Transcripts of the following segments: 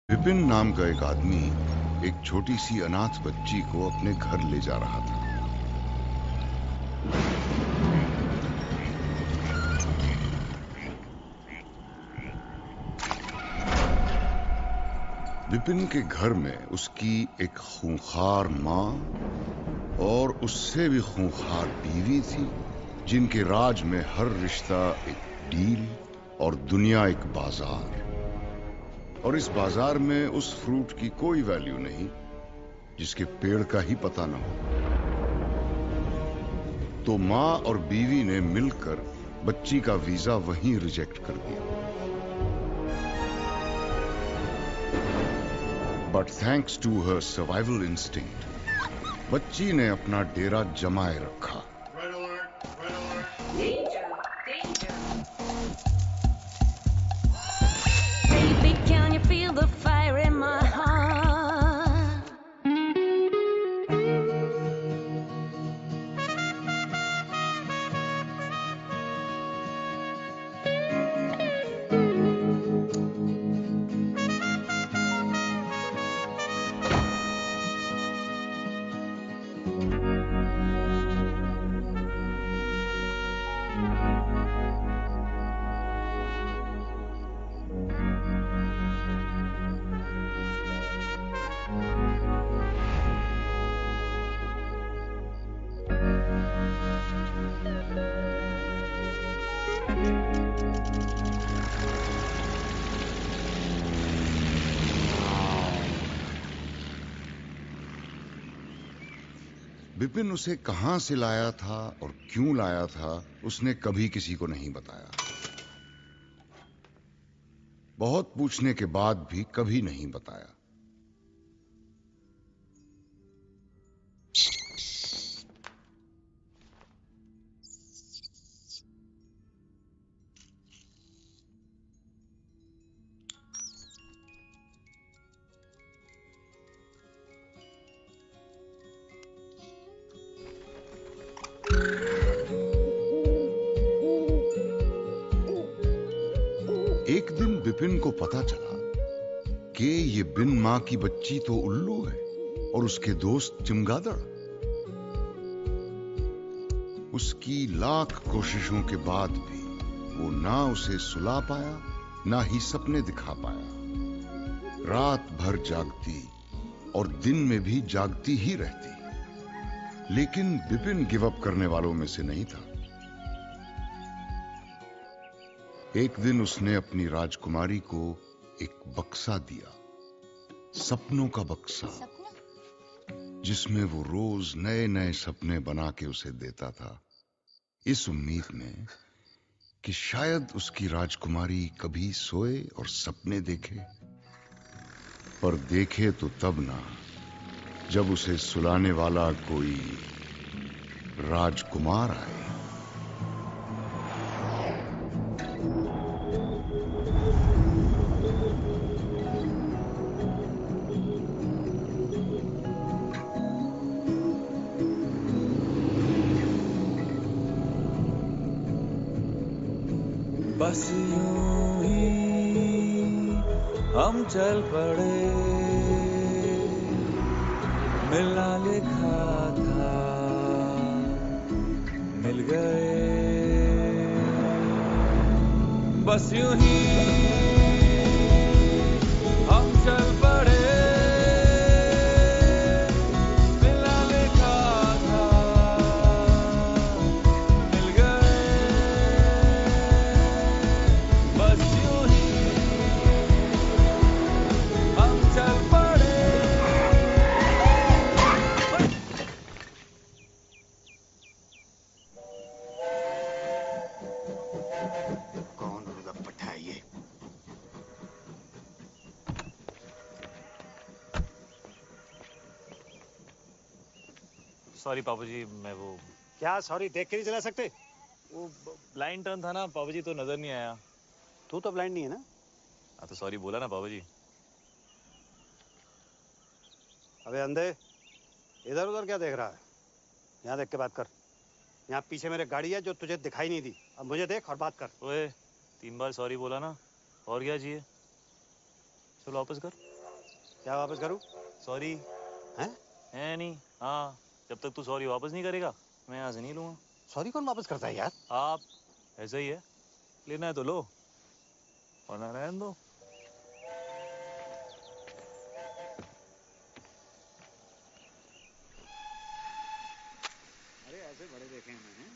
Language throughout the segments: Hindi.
विपिन नाम का एक आदमी एक छोटी सी अनाथ बच्ची को अपने घर ले जा रहा था। विपिन के घर में उसकी एक खूंखार माँ और उससे भी खूंखार बीवी थी, जिनके राज में हर रिश्ता एक डील और दुनिया एक बाजार। और इस बाजार में उस फ्रूट की कोई वैल्यू नहीं जिसके पेड़ का ही पता न हो। तो माँ और बीवी ने मिलकर बच्ची का वीजा वहीं रिजेक्ट कर दिया। But thanks to her survival instinct बच्ची ने अपना डेरा जमाए रखा। Baby, can you feel the fire in my heart? Vipin उसे कहां से लाया था और क्यों लाया था, उसने कभी किसी को नहीं बताया। बहुत पूछने के बाद भी कभी नहीं बताया। एक दिन विपिन को पता चला कि ये बिन मां की बच्ची तो उल्लू है और उसके दोस्त चमगादड़। उसकी लाख कोशिशों के बाद भी वो ना उसे सुला पाया, ना ही सपने दिखा पाया। रात भर जागती और दिन में भी जागती ही रहती, लेकिन विपिन गिव अप करने वालों में से नहीं था। एक दिन उसने अपनी राजकुमारी को एक बक्सा दिया, सपनों का बक्सा, जिसमें वो रोज नए नए सपने बना के उसे देता था, इस उम्मीद में कि शायद उसकी राजकुमारी कभी सोए और सपने देखे। पर देखे तो तब ना, जब उसे सुलाने वाला कोई राजकुमार आए। बस यूं ही हम चल पड़े, मिलना लिखा था मिल गए। बस यूं ही हम चल पड़े, मिलना लिखा था मिल गए। बस यूं ही हम चल पड़े। कौन रुदप्पट है ये? सॉरी पापा जी, मैं वो क्या सॉरी देख के नहीं चला सकते? ब्लाइंड टर्न था ना पापा जी, तो नजर नहीं आया। तू तो ब्लाइंड नहीं है ना? हाँ तो सॉरी बोला ना पापा जी। अबे अंधे, इधर उधर क्या देख रहा है? यहाँ देख के बात कर। यहाँ पीछे मेरे गाड़ी है जो तुझे दिखाई नहीं दी। अब मुझे देख और बात कर। ओए 3 बार सॉरी बोला ना, और क्या चाहिए? चलो वापस कर। क्या वापस करूं? सॉरी। हैं? है नहीं। हाँ, जब तक तू सॉरी वापस नहीं करेगा मैं यहाँ से नहीं लूंगा। सॉरी कौन वापस करता है यार? आप ऐसा ही है, लेना है तो लो वरना रहने दो। अरे ऐसे बड़े देखे हैं मैंने।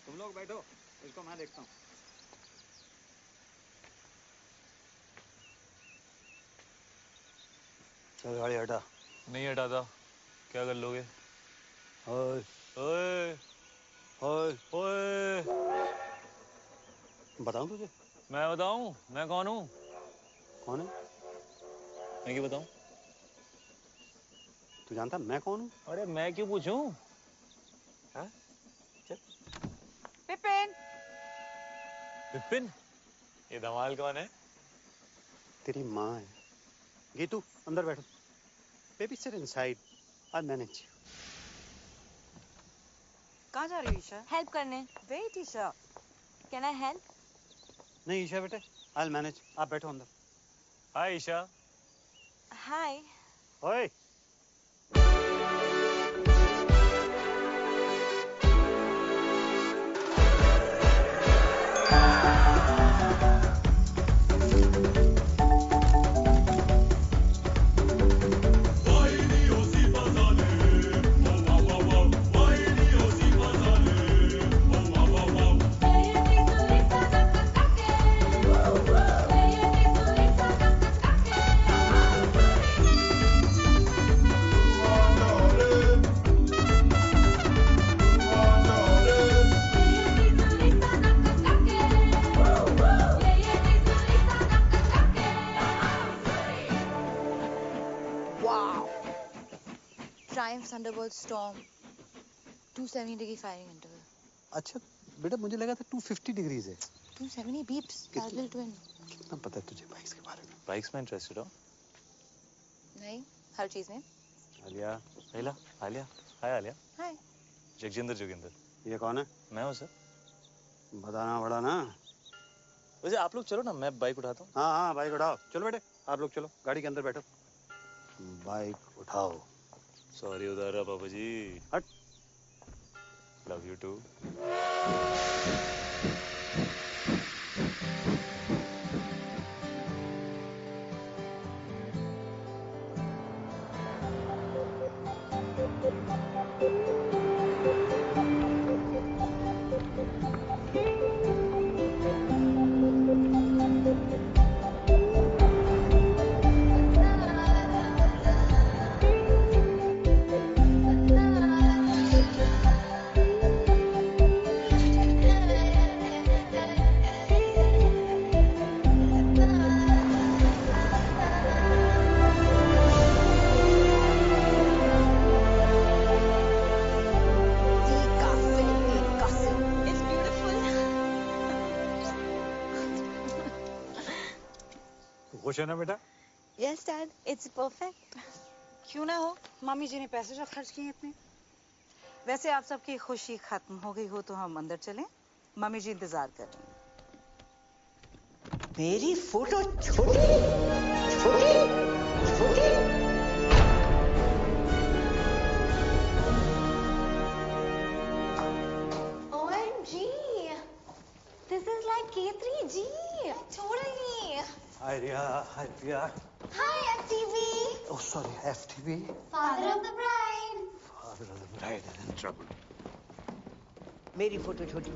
तुम लोग बैठो, इसको मैं देखता हूँ। चल गाड़ी हटा। नहीं हटाता। क्या कर लोगे? ओए ओए ओए, ओए। बताऊं तुझे? मैं बताऊं मैं कौन हूँ? कौन है? मैं क्यों बताऊं? तू जानता मैं कौन हूँ? अरे मैं क्यों पूछूं? हाँ? चल। पिपिन। विपिन? ये धमाल कौन है? तेरी माँ है। गीतू अंदर बैठो। Baby sit inside, I manage. कहाँ जा रही हो ईशा? हेल्प करने। Wait Isha. Can I help? नहीं ईशा बेटे, आई मैनेज। आप बैठो अंदर। हाय ईशा। हाय। ओए Triumph Thunderbolt Storm 270 degree firing interval. अच्छा बेटा, मुझे लगा था 250 डिग्रीज है। 270 beeps. Parallel twin. कितना पता है तुझे बाइक्स के बारे में? बाइक्स में इंटरेस्टेड हो? नहीं, हर चीज में. आलिया। आलिया। आलिया। हाय आलिया। हाय. जगजिंदर जोगिंदर। ये कौन है? मैं हूँ सर। बताना पड़ा ना। वैसे आप लोग चलो ना, मैं बाइक उठाता हूँ। हाँ हाँ बाइक उठाओ। चलो बेटे आप लोग चलो, गाड़ी के अंदर बैठो। बाइक उठाओ। सॉरी उधारा पापा जी। हट। Love you too. खुश है ना बेटा? Yes, Dad. It's perfect. क्यों ना हो, मम्मी जी ने पैसे जो खर्च किए इतने। वैसे आप सबकी खुशी खत्म हो गई हो तो हम अंदर चलें, मम्मी जी इंतजार कर रही हैं। मेरी फोटो छोटी छोटी छोटी। OMG. This is like K3G. Totally. Hi Riya, hi Riya. Hi, FTV. Oh sorry, FTV। Father of the bride. Father of the bride is in trouble. मेरी फोटो छोटी,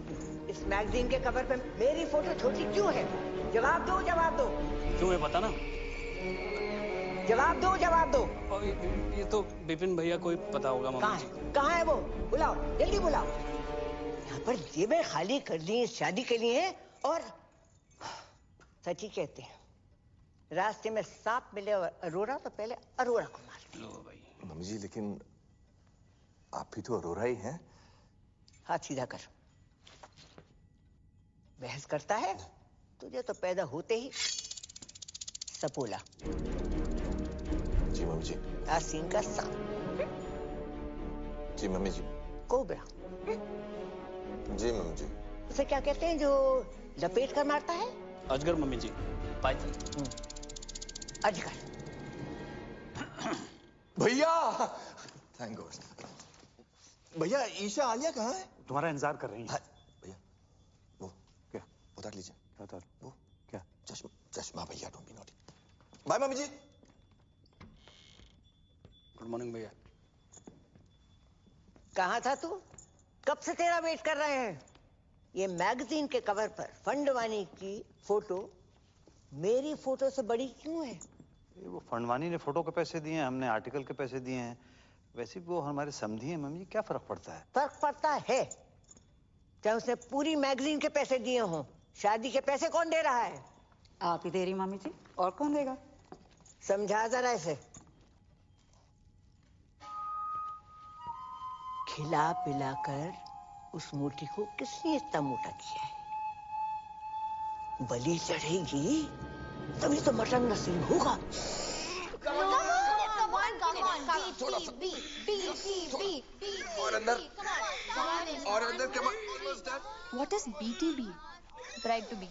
इस मैगजीन के कवर पे मेरी फोटो छोटी क्यों है? जवाब दो, जवाब दो। क्यों है पता ना? जवाब दो, जवाब दो। और ये तो विपिन भैया को ही पता होगा मम्मी जी। कहाँ है वो? बुलाओ, जल्दी बुलाओ। यहाँ पर जेबें खाली कर ली, शादी के लिए। और सच ही कहते हैं, रास्ते में सांप मिले और अरोरा तो पहले अरोरा को मार। लो भाई। मम्मी जी लेकिन आप भी तो अरोरा ही हैं। हाथ सीधा कर। बहस करता है? तुझे तो पैदा होते ही सपोला। जी मम्मी जी। आसीन का सांप। जी मम्मी जी। कोबरा। जी मम्मी जी। उसे क्या कहते हैं जो लपेट कर मारता है? अजगर मम्मी जी। पाइथन। अजगर। भैया थैंक गॉड। भैया ईशा आलिया कहाँ है? तुम्हारा इंतजार कर रही है। भैया वो क्या उतार लीजिए। क्या उतार? वो क्या? चश्मा चश्मा भैया, डोंट बी नॉटी। बाय मम्मी जी। गुड मॉर्निंग भैया। कहाँ था तू? कब से तेरा वेट कर रहे हैं। ये मैगजीन के कवर पर फंडवानी की फोटो मेरी फोटो से बड़ी क्यों है? वो फंडवानी ने फोटो के पैसे दिए हैं, हमने आर्टिकल के पैसे दिए हैं। वैसे भी वो हमारे समधी हैं मम्मी, क्या फर्क पड़ता है? फर्क पड़ता है। चाहे उसने पूरी मैगजीन के पैसे दिए हों, शादी के पैसे कौन दे रहा है? आप ही दे रही मामी जी, और कौन देगा? समझा जरा इसे। खिला पिलाकर उस मोटी को किसने इतना मोटा किया है? बलि चढ़ेगी तभी तो मटन नसीब होगा। और अंदर What is BTB? Bride to be.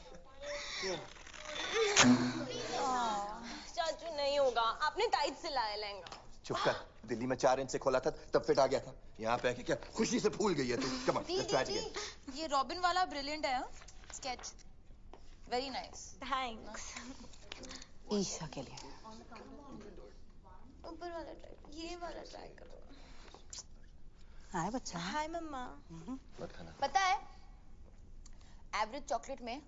चाचू नहीं होगा, आपने टाइट सिलाया लहंगा। चुप कर। दिल्ली में 4 इंच से खोला था तब फिट आ गया था। यहाँ पे आके क्या खुशी से फूल गई है तू। Come on let's try again. ये रॉबिन वाला ब्रिलियंट है। Sketch very nice. Thanks. Isha के लिए। ऊपर वाला ट्राई, ये वाला ट्राई करो। हाय बच्चा। हाय मम्मा। पता है एवरेज चॉकलेट में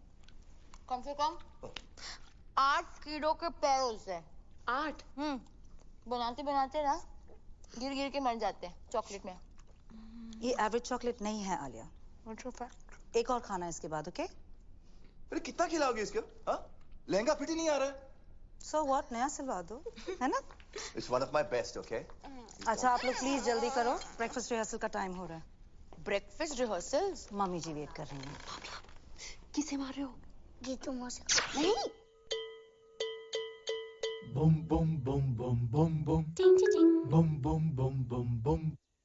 कम से कम 8 कीड़ों के पैर होते हैं। 8? बनाते बनाते ना गिर गिर के मर जाते हैं चॉकलेट में। ये एवरेज चॉकलेट नहीं है आलिया। एक और खाना इसके बाद, ओके? अरे कितना खिलाओगे इसको? हाँ? लहंगा फिट ही नहीं आ रहा है। So what? नया सिलवा दो, है ना? It's one of my best, okay? अच्छा आप लोग प्लीज जल्दी करो, ब्रेकफास्ट रिहर्सल का टाइम हो रहा है। Breakfast rehearsals? मम्मी जी वेट कर रही हैं। किसे मार रहे हो? जीतू मौसी। नहीं। Boom boom boom boom boom boom. Ding ding ding. Boom boom boom boom boom.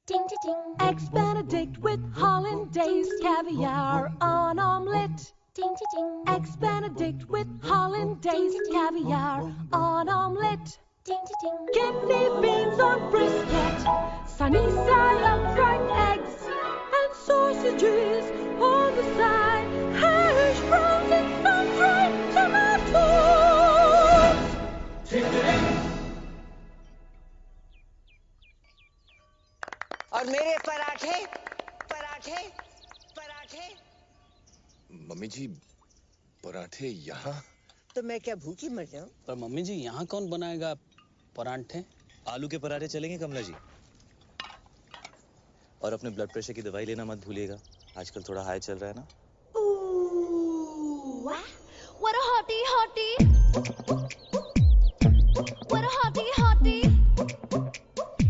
Ding ding ding. Eggs Benedict with hollandaise caviar on omelette. Ding ding ding. Eggs Benedict with hollandaise caviar on omelette. Ding ding ding. Kidney beans on brisket, sunny side up fried eggs, and sausages on the side. Hash browns and some fried tomatoes. और मेरे पराठे पराठे पराठे। मम्मी जी पराठे यहाँ? तो मैं क्या भूखी मर जाऊं? पर मम्मी जी यहाँ कौन बनाएगा पराठे? आलू के पराठे चलेंगे कमला जी। और अपने ब्लड प्रेशर की दवाई लेना मत भूलिएगा, आजकल थोड़ा हाई चल रहा है ना। What a hottie hottie. What a hottie hottie.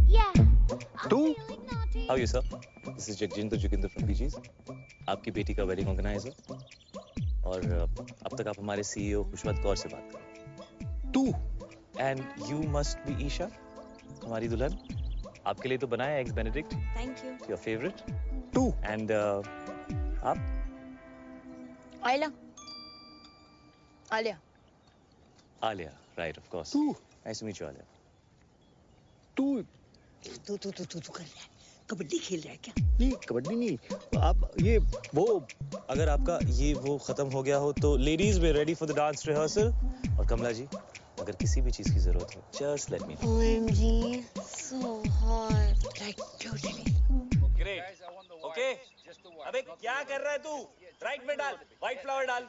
Yeah. तू? How are you, sir? This is Jagjendra Joginder from PGs. आपकी बेटी का वेडिंग ऑर्गेनाइजर। और अब तक आप हमारे सीईओ खुशवंत कौर से बात करें। तू? And you must be Isha, हमारी दुल्हन। आपके लिए तो बनाया eggs Benedict. Thank you. Your favorite. तू? And आप? Alia. Alia. Alia, right, of course. तू? Nice to meet you, Alia. तू तू कर रहा है? कबड्डी खेल रहा है क्या? नहीं, कबड्डी नहीं। आप ये वो अगर आपका ये वो खत्म हो गया हो तो ladies way ready for the dance rehearsal. और कमला जी अगर किसी भी चीज की जरूरत हो just let me know. OMG, so hot. Like totally. Great. Okay अबे क्या कर रहा है तू? राइट में डाल, व्हाइट फ्लावर डाल।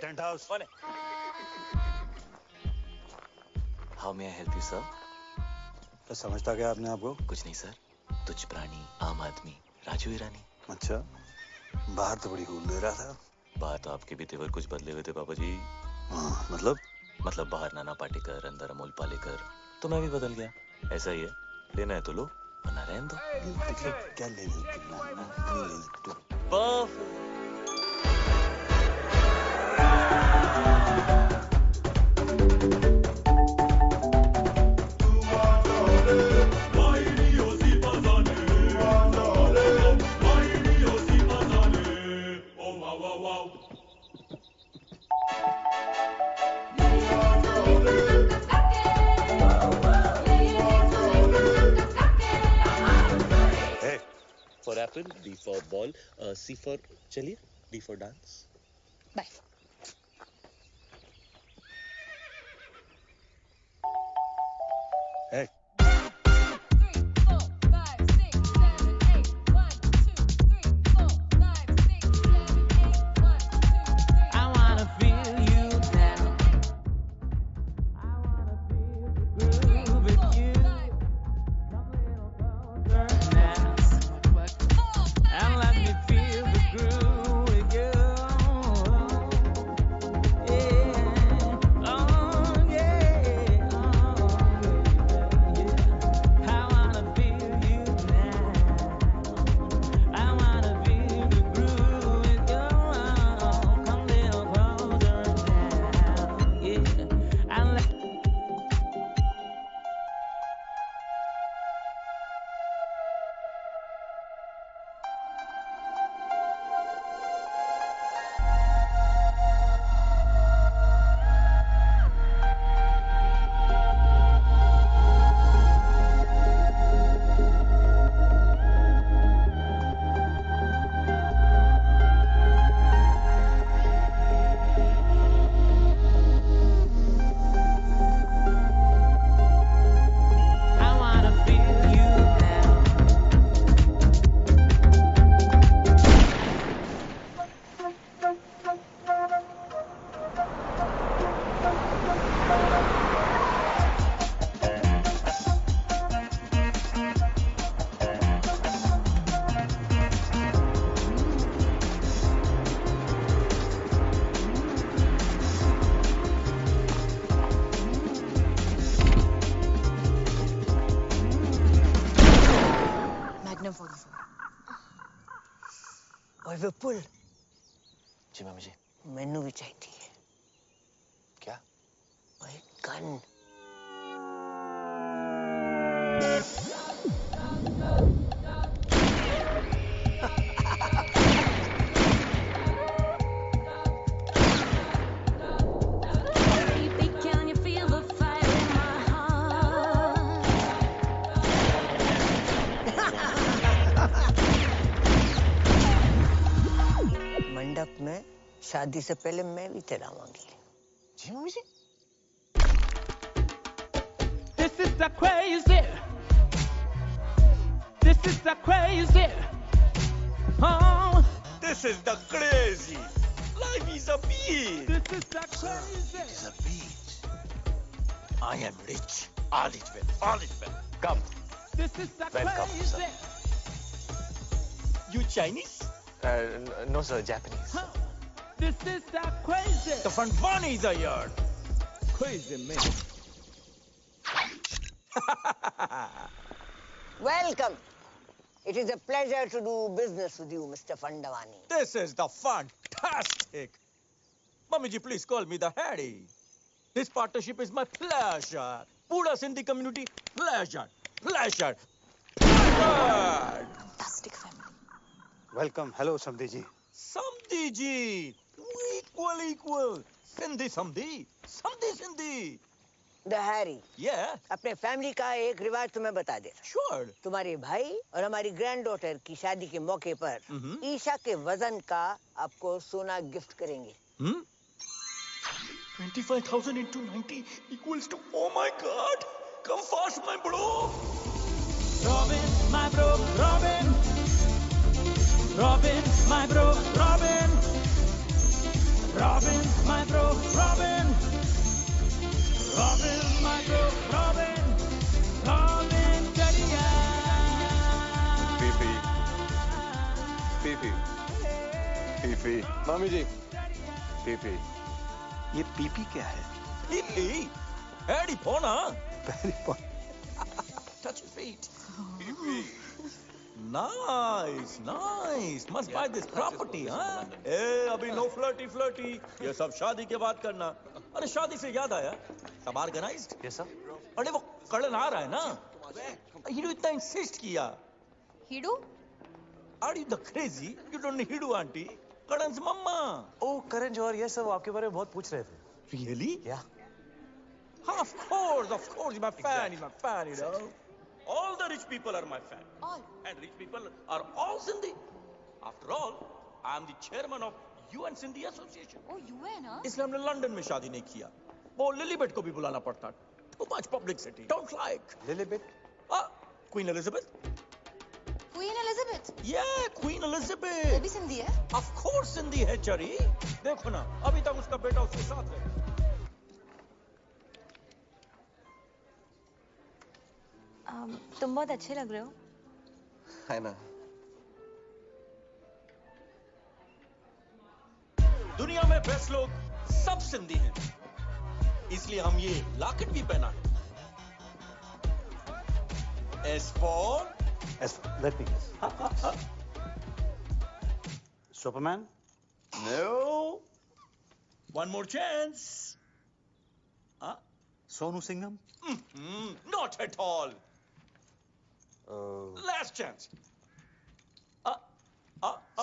Tent house. कौन है? How may I help you sir? तो समझता क्या आपने आपको? कुछ नहीं सर, तुच्छ प्राणी आम आदमी राजू ईरानी। अच्छा, बाहर तो बड़ी खूब दे रहा था। बाहर तो आपके भी तेवर कुछ बदले हुए थे पापा जी। हाँ, मतलब बाहर नाना पाटेकर अंदर अमोल पालेकर, तो मैं भी बदल गया। ऐसा ही है, लेना है तो लो वरना रहने दो। मतलब क्या ले ली? saffron, B for ball, C for चलिए, D for dance. Bye. Hey. ओए विपुल जी मामी जी मैनू भी चाहिए क्या ओए गन मंडप में शादी से पहले मैं भी तेरा मांगी जी mummy ji This is the crazy. This is the crazy. Oh, this is the crazy. Life is a beach. This is the crazy. It's a beach. I am rich. All is well. All is well. Come. This is the Welcome, crazy. You Chinese? No sir, Japanese. This is the crazy. The Fanfani is a yard. Crazy man. Welcome. It is a pleasure to do business with you, Mr. Fandavani. This is the fantastic. Mummy ji, please call me the Harry. This partnership is my pleasure. Pura Sindhi community, pleasure. Pleasure. Pleasure. Fantastic family. Welcome. Hello, Samdi ji. Samdi ji. Equal. Sindhi Samdi. Samdi Sindhi. The Harry. Yeah. अपने फैमिली का एक रिवाज तुम्हें बता दे Sure. तुम्हारे भाई और हमारी ग्रैंड डॉटर की शादी के मौके पर ईशा के वजन का आपको सोना गिफ्ट करेंगे 25,000 into 90 equals to, oh my God. Come fast, my bro. Robin, my bro, Robin. Robin, my bro, Robin. Robin, my bro, Robin. Robin, my bro, Robin. Robin, Jadiya. PP मामी जी पीपी ये पीपी क्या है? PP? Harry Pona. Touch your feet. Nice. Must buy this property, huh? अभी no flirty. ये सब शादी के बाद करना. अरे शादी से याद आया. सब organized? Yes sir. अरे वो कड़न आ रहा है ना? हीडू इतना insist किया. हीडू? Are you the crazy? You don't need हीडू auntie. कड़न से मम्मा. Oh Karan Johar yes sir वो आपके बारे में बहुत पूछ रहे थे. Really? Yeah. Of course, you're my fan, you know. All the rich people are my fan. All. And rich people are all Sindhi. After all, I am the chairman of UN Sindhi Association. Oh, UN, huh? इसलिए हमने लंदन में शादी नहीं किया. वो लिलीबेट को भी बुलाना पड़ता. Too much publicity. Don't like. लिलीबेट? Queen Elizabeth. Queen Elizabeth? Yeah, Queen Elizabeth. वो भी सिंधी है? Of course सिंधी है चरी. देखो ना, अभी तक उसका बेटा उसके साथ है. तुम बहुत अच्छे लग रहे हो. है ना. दुनिया में बेस्ट लोग सब सिंधी हैं. इसलिए हम ये लॉकेट भी पहना है. Let me guess. Superman? No. One more chance. Sonu Singham? Not at all. Last chance.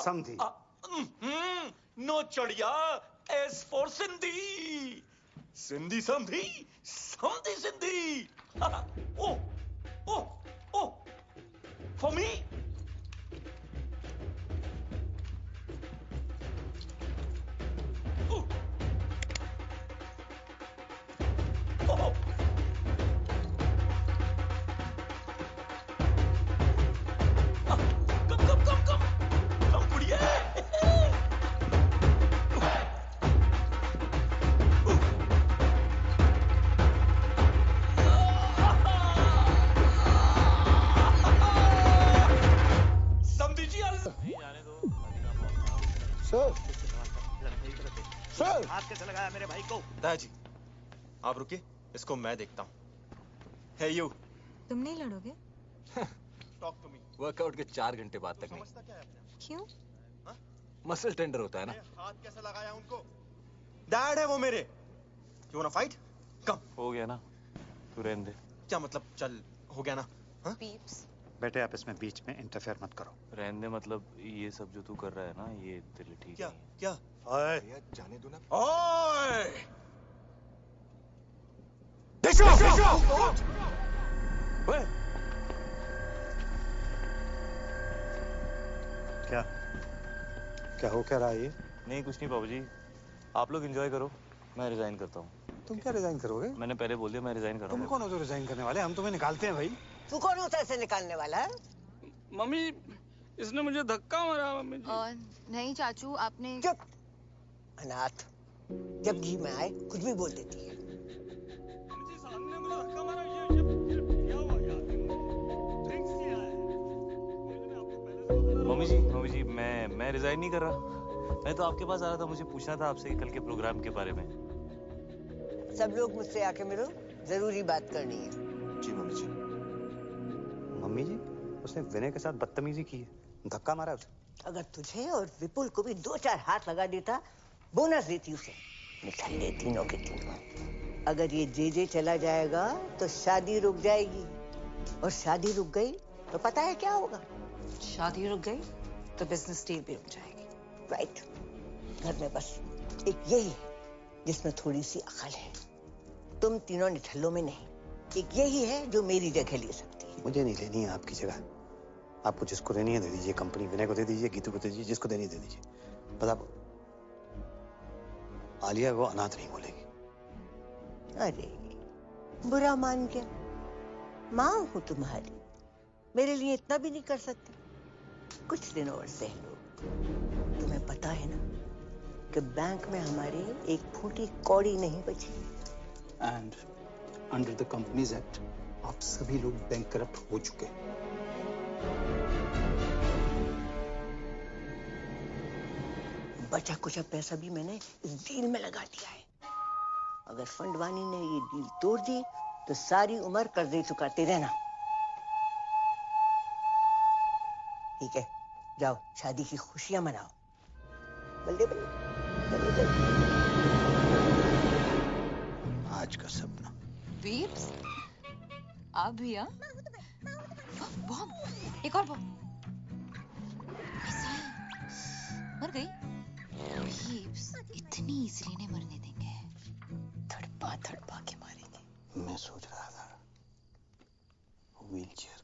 Sandhi. No chadiya. S for Sindhi. Sindhi Sandhi. Sandhi Sindhi. Oh. For me? Oh. Come, buddiya. Sir हाथ कैसे लगाया मेरे भाई को? दादाजी आप रुकिए, इसको मैं देखता हूँ. Hey you. तुम नहीं लड़ोगे? Talk to me. वर्कआउट के 4 घंटे बाद तक नहीं. क्यों? मसल टेंडर होता है ना. हाथ कैसे लगाया उनको? डैड है वो मेरे. You wanna fight? Come. हो गया ना, तू रहने दे. क्या मतलब चल हो गया ना? Peeps. बेटे आप इसमें बीच में इंटरफेयर मत करो. रहने दे मतलब ये सब जो तू कर रहा है ना ये तेरे लिए ठीक क्या नहीं है. क्या? भैया जाने दो ना. ओए! क्या हो क्या रहा है ये? नहीं कुछ नहीं बाबूजी, आप लोग एंजॉय करो, मैं रिजाइन करता हूँ. तुम क्या रिजाइन करोगे? मैंने पहले बोल दिया मैं रिजाइन कर रहा हूँ. तुम कौन हो जो रिजाइन करने वाले? हम तुम्हें निकालते हैं भाई. तू कौन होता है इसे निकालने वाला है? मम्मी इसने मुझे धक्का मारा. मम्मी जी. नहीं चाचू आपने. चुप अनाथ. जब जी में आए कुछ भी बोल देती है. सामने मुझे धक्का मारा. ये क्या हुआ यार? ड्रिंक्स किया है. मम्मी जी मैं रिजाइन नहीं कर रहा. मैं तो आपके पास आ रहा था, मुझे पूछना था आपसे कल के प्रोग्राम के बारे में. सब लोग मुझसे आके मिलो, जरूरी बात करनी है. जी मम्मी जी. मम्मी जी उसने विनय के साथ बदतमीजी की है, धक्का मारा उसे. अगर तुझे और विपुल को भी 2-4 हाथ लगा देता, बोनस देती उसे. निकल तीनों के तीनों. अगर ये जे चला जाएगा तो शादी रुक जाएगी, और शादी रुक गई तो पता है क्या होगा? शादी रुक गई तो बिजनेस डील भी रुक जाएगी. राइट. घर में बस एक यही है जिसमें थोड़ी सी अकल है. तुम तीनों निठल्लों में नहीं. एक यही है जो मेरी जगह ले सकती है. मुझे नहीं लेनी है आपकी जगह. आपको जिसको देनी है दे दीजिए. कंपनी विनय को दे दीजिए, गीतू को दे दीजिए, जिसको देनी दे दीजिए. बस आप आलिया को अनाथ नहीं बोलेगी. अरे बुरा मान गया. माँ हूँ तुम्हारी, मेरे लिए इतना भी नहीं कर सकती? कुछ दिन और सह लो. तुम्हें पता है ना कि बैंक में हमारे एक फूटी कौड़ी नहीं बची. And under the companies act आप सभी लोग बैंक करप्ट हो चुके हैं. बचा कुछ पैसा भी मैंने इस डील में लगा दिया है. अगर फंडवानी ने ये डील तोड़ दी तो सारी उम्र कर्जे चुकाते रहना. ठीक है, जाओ शादी की खुशियां मनाओ. बल्ले बल्ले. आज का सपना. बीप्स आप भी? हाँ बॉम्ब. एक और बॉम्ब. मर गई. बीप्स इतनी इजीली नहीं मरने देंगे. थड़पा के मारेंगे. मैं सोच रहा था व्हीलचेयर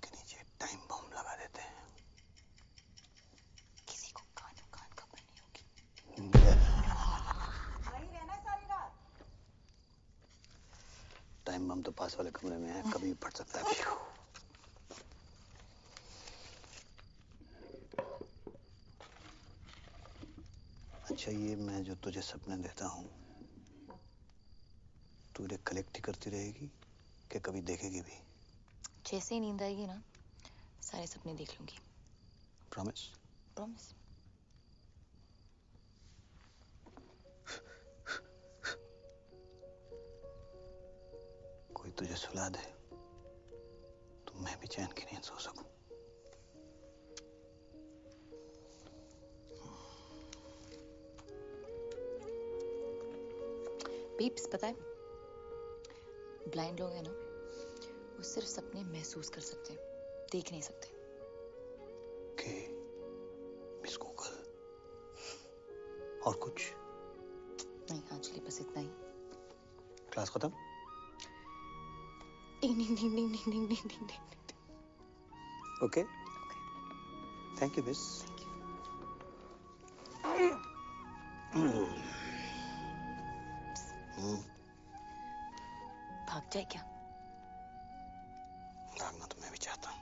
हम तो पास वाले कमरे में हैं, कभी भी फट सकता है। अच्छा, ये मैं जो तुझे सपने देता हूँ, तू इन्हें कलेक्ट ही करती रहेगी कि कभी देखेगी भी? जैसे ही नींद आएगी ना, सारे सपने देख लूंगी। प्रॉमिस? प्रॉमिस। कोई तुझे सुला दे तो मैं भी चैन की नींद सो सकूं। पीप्स, पता है ब्लाइंड लोग हैं ना, वो सिर्फ सपने महसूस कर सकते हैं, देख नहीं सकते। के मिस गूगल, और कुछ नहीं एक्चुअली बस इतना ही। क्लास खत्म? डिंग डिंग डिंग डिंग डिंग डिंग डिंग डिंग। Okay, thank you miss. भाग जाए क्या? भागना तो मैं भी चाहता हूँ,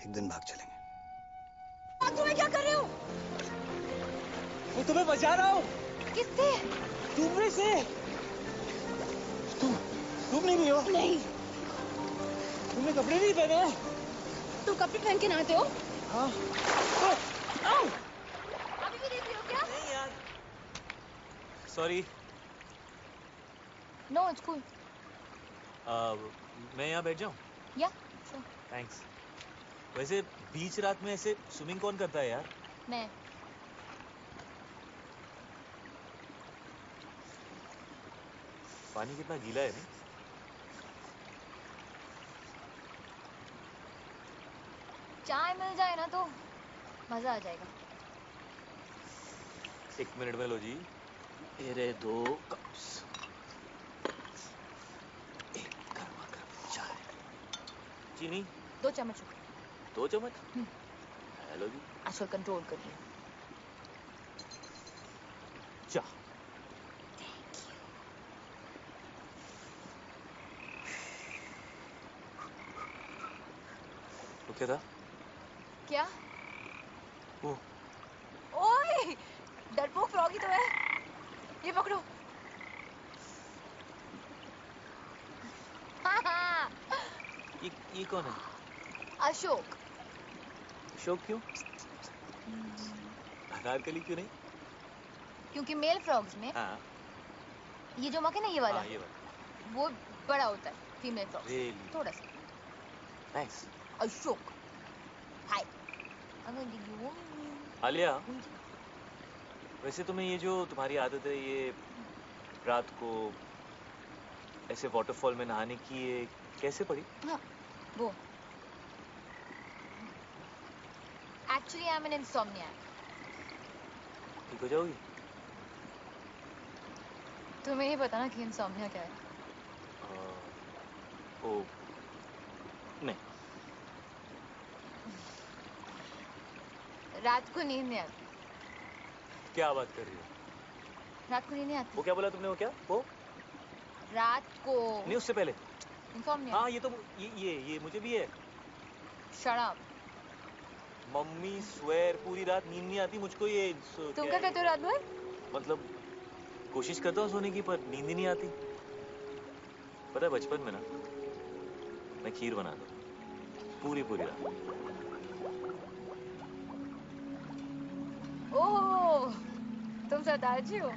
एक दिन भाग चलेंगे। तुम्हें क्या कर रहे हो? मैं तुम्हें बचा रहा हूँ। किससे? तुमरे से। तुम नहीं भी हो? नहीं। तुमने कपड़े नहीं पहने? तुम कपड़े पहन के नहाते हो? हाँ। अभी भी देख रही हो क्या? नहीं यार। सॉरी। No it's cool. मैं यहाँ बैठ जाऊँ? या श्योर। थैंक्स। वैसे बीच रात में ऐसे स्विमिंग कौन करता है यार? मैं। पानी कितना गीला है नहीं? चाय मिल जाए ना तो मजा आ जाएगा। एक मिनट में लो जी। ये रहे 2 कप्स। एक गर्मा गर्म चाय। चीनी? 2 चम्मच। 2 चम्मच? हेलो जी। आजकल कंट्रोल कर लिया। चाय। तो क्या था? क्या? वो ओए, डरपोक फ्रॉगी तो है। ये पकड़ो। ये कौन है? अशोक। अशोक क्यों? अनारकली क्यों नहीं? क्योंकि मेल फ्रॉग्स में हाँ। ये जो मक है ना, ये वाला, हाँ, ये वाला वो बड़ा होता है फीमेल फ्रॉग Really? थोड़ा सा। नाइस। अशोक। हाय। आलिया, वैसे तुम्हें ये जो तुम्हारी आदत है, ये रात को ऐसे वाटरफॉल में नहाने की, ये कैसे पड़ी? हाँ, वो एक्चुअली आई एम एन इंसोम्नियाक। ठीक हो जाओगी? तुम्हें नहीं पता ना कि इंसोम्निया क्या है? ओ नहीं। रात को नींद नहीं आती। क्या बात कर रही हो? रात को नींद नहीं आती। वो क्या बोला तुमने? वो क्या? वो रात को नहीं, उससे पहले। इंसोम्निया। हाँ, ये तो ये मुझे भी है। Shut up. मम्मी स्वेर पूरी रात नींद नहीं आती मुझको। ये तुम क्या करते हो रात भर? मतलब कोशिश करता हूँ सोने की, पर नींद ही नहीं आती। पता है बचपन में ना मैं खीर बनाता पूरी रात। ओह, तुम सरदार जी हो।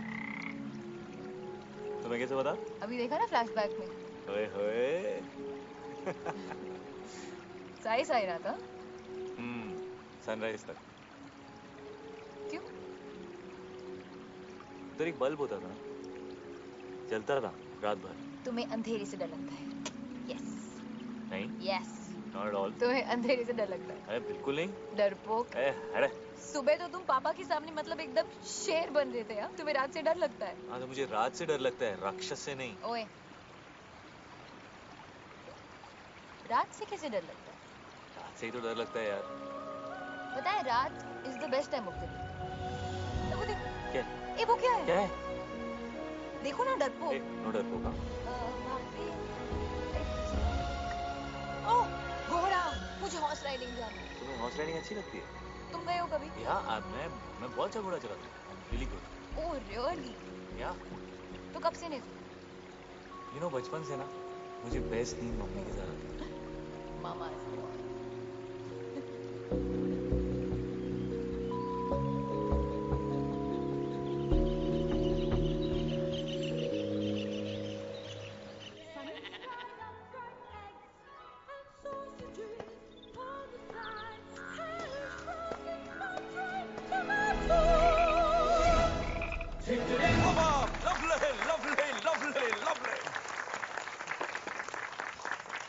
तुम्हें कैसे पता? अभी देखा ना फ्लैशबैक में। ओए होए। सही रहा था। सनराइज तक। क्यों? उधर एक बल्ब होता था ना, जलता था रात भर। तुम्हें अंधेरे से डर लगता है? यस। नहीं। यस। Not at all. तुम्हें अंधेरे से डर लगता है? अरे बिल्कुल नहीं। डरपोक। अरे सुबह तो तुम पापा के सामने मतलब एकदम शेर बन रहे थे। तुम्हें रात से डर लगता है? हाँ, तो मुझे रात से डर लगता है, राक्षस से नहीं। ओए, रात से कैसे डर लगता है? रात से ही तो डर लगता है यार। पता है रात is the best time of the day. वो देख। क्या? वो क्या है? क्या है? देखो ना डरपोक। नो डरपोक। वहाँ पे ओह घोड़ा, मुझे हॉर्स राइडिंग जाना है। तुम्हें हॉर्स राइडिंग अच्छी लगती है? तुम गए हो कभी? या मैं बहुत अच्छा घोड़ा चलाता हूँ। Really good. Oh really? या तो कब से नहीं? यू नो बचपन से ना मुझे बेस्ट नींद मम्मी के साथ आती है। मामा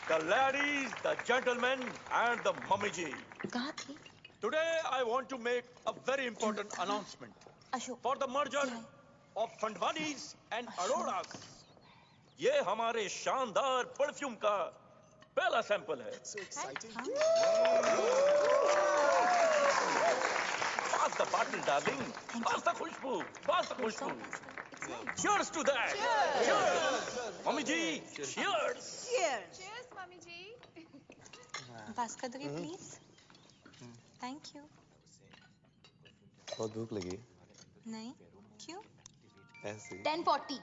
The ladies, the gentlemen, and the mummy ji. Today I want to make a very important announcement for the merger of Fandwanis and Aroras. ये हमारे शानदार परफ्यूम का पहला सैंपल है। So exciting. Pass the bottle, darling. Pass the Khushbu. Pass the Khushbu. Cheers to that. Cheers. Mummy ji, cheers. Cheers. Cheers, mummy ji. Pass कर दोगे प्लीज? Thank you. बहुत भूख लगी। नहीं, क्यों? ऐसे। 10:40।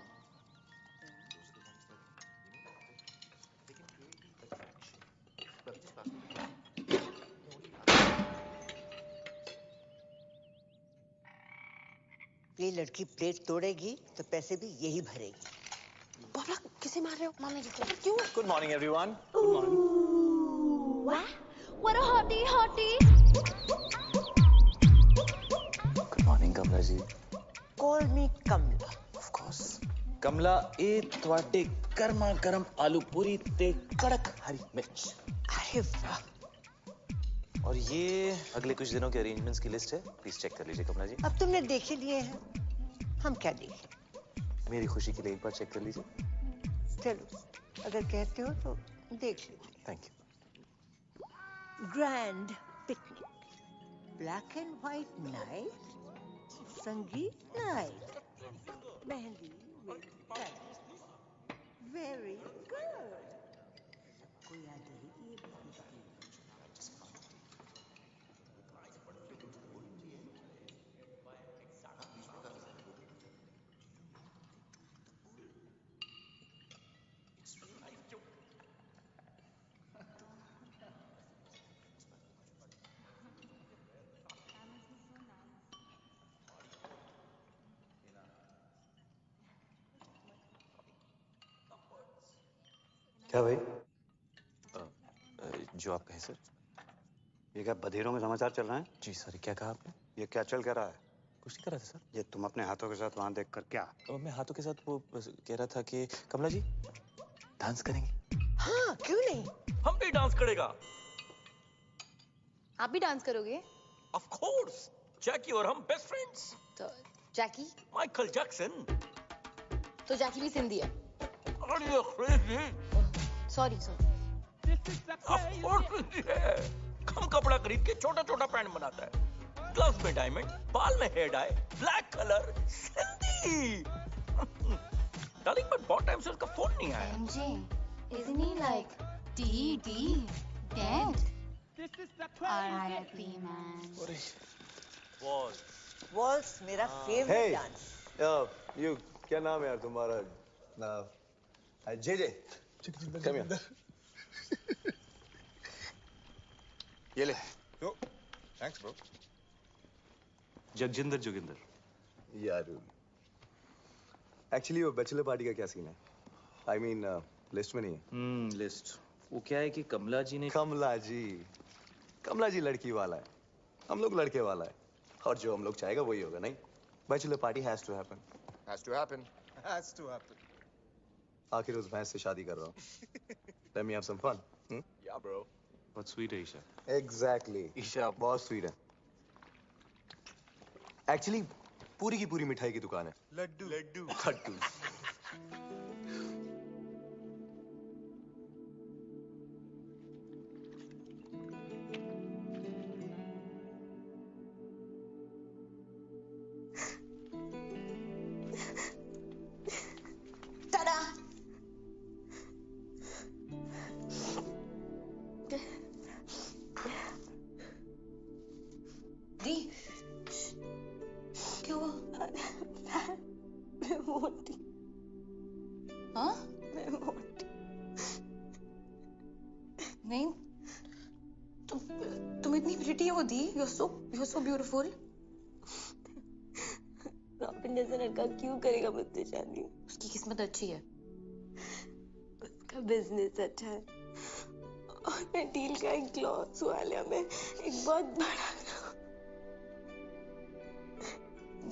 ये लड़की प्लेट तोड़ेगी तो पैसे भी यही भरेगी। बाबा किसे मार रहे हो? मम्मी जी को। क्यों? Good morning, everyone. What a hottie, hottie. Good morning, Kamala ji. Call me Kamla. Of course. कमला ए ਤੁਹਾਡੇ गर्मा गर्म आलू पूरी ते कड़क हरी मिर्च. अरे वाह। और ये अगले कुछ दिनों के अरेंजमेंट्स की लिस्ट है, प्लीज चेक कर लीजिए कमला जी। अब तुमने देख ही लिए हैं, हम क्या देखें? मेरी खुशी के लिए एक बार चेक कर लीजिए। चलो, अगर कहते हो तो देख लीजिए। Thank you. Grand picnic, black and white night, संगीत नाइट, मेहंदी वेरी गुड। कोई याद रहेगी ये बिजनेस की? क्या भाई? जो आप कहें सर। ये क्या बधेरों में समाचार चल रहे हैं? जी सर, क्या कहा आपने? ये क्या चल क्या रहा है? कुछ नहीं कर रहा था सर। ये तुम अपने हाथों के साथ वहां देखकर क्या? मैं हाथों के साथ वो कह रहा था कि कमला जी डांस करेंगे। हाँ, क्यों नहीं? हम भी डांस करेगा। आप भी डांस करोगे? Of course. जैकी और हम बेस्ट फ्रेंड्स। तो जैकी? Michael Jackson. तो जैकी भी सिंधी है। Are you crazy? Sorry Of course Sindhi है। कम कपड़ा खरीद के छोटा छोटा पैंट बनाता है। ग्लव्स में डायमंड, बाल में hair dye, black colour, Sindhi. Darling but बहुत टाइम से उसका फोन नहीं आया। MJ, isn't he like dead? R.I.P. man. Waltz मेरा फेवरेट डांस। यू क्या नाम है यार तुम्हारा? J come here. ये ले। Thanks bro. जगजिंदर जोगिंदर। यार एक्चुअली वो बैचलर पार्टी का क्या सीन है? आई मीन लिस्ट में नहीं है। लिस्ट वो क्या है कि कमला जी ने कमला जी लड़की वाला है, हम लोग लड़के वाला है, और जो हम लोग चाहेगा वही होगा। नहीं, bachelor party has to happen. Has to happen. Has to happen. आखिर उस भैंस से शादी कर रहा हूँ। Let me have some fun. Yeah bro. बहुत स्वीट है ईशा। एग्जैक्टली। ईशा बहुत स्वीट है। एक्चुअली पूरी की पूरी मिठाई की दुकान है। लड्डू लड्डू लड्डू। नहीं, तुम इतनी प्रिटी हो दी। You're so beautiful. रॉबिन जैसा लड़का क्यों करेगा मुझसे शादी? उसकी किस्मत अच्छी है। उसका बिजनेस अच्छा है और मैं डील का एक क्लॉज वाले में एक बहुत बड़ा।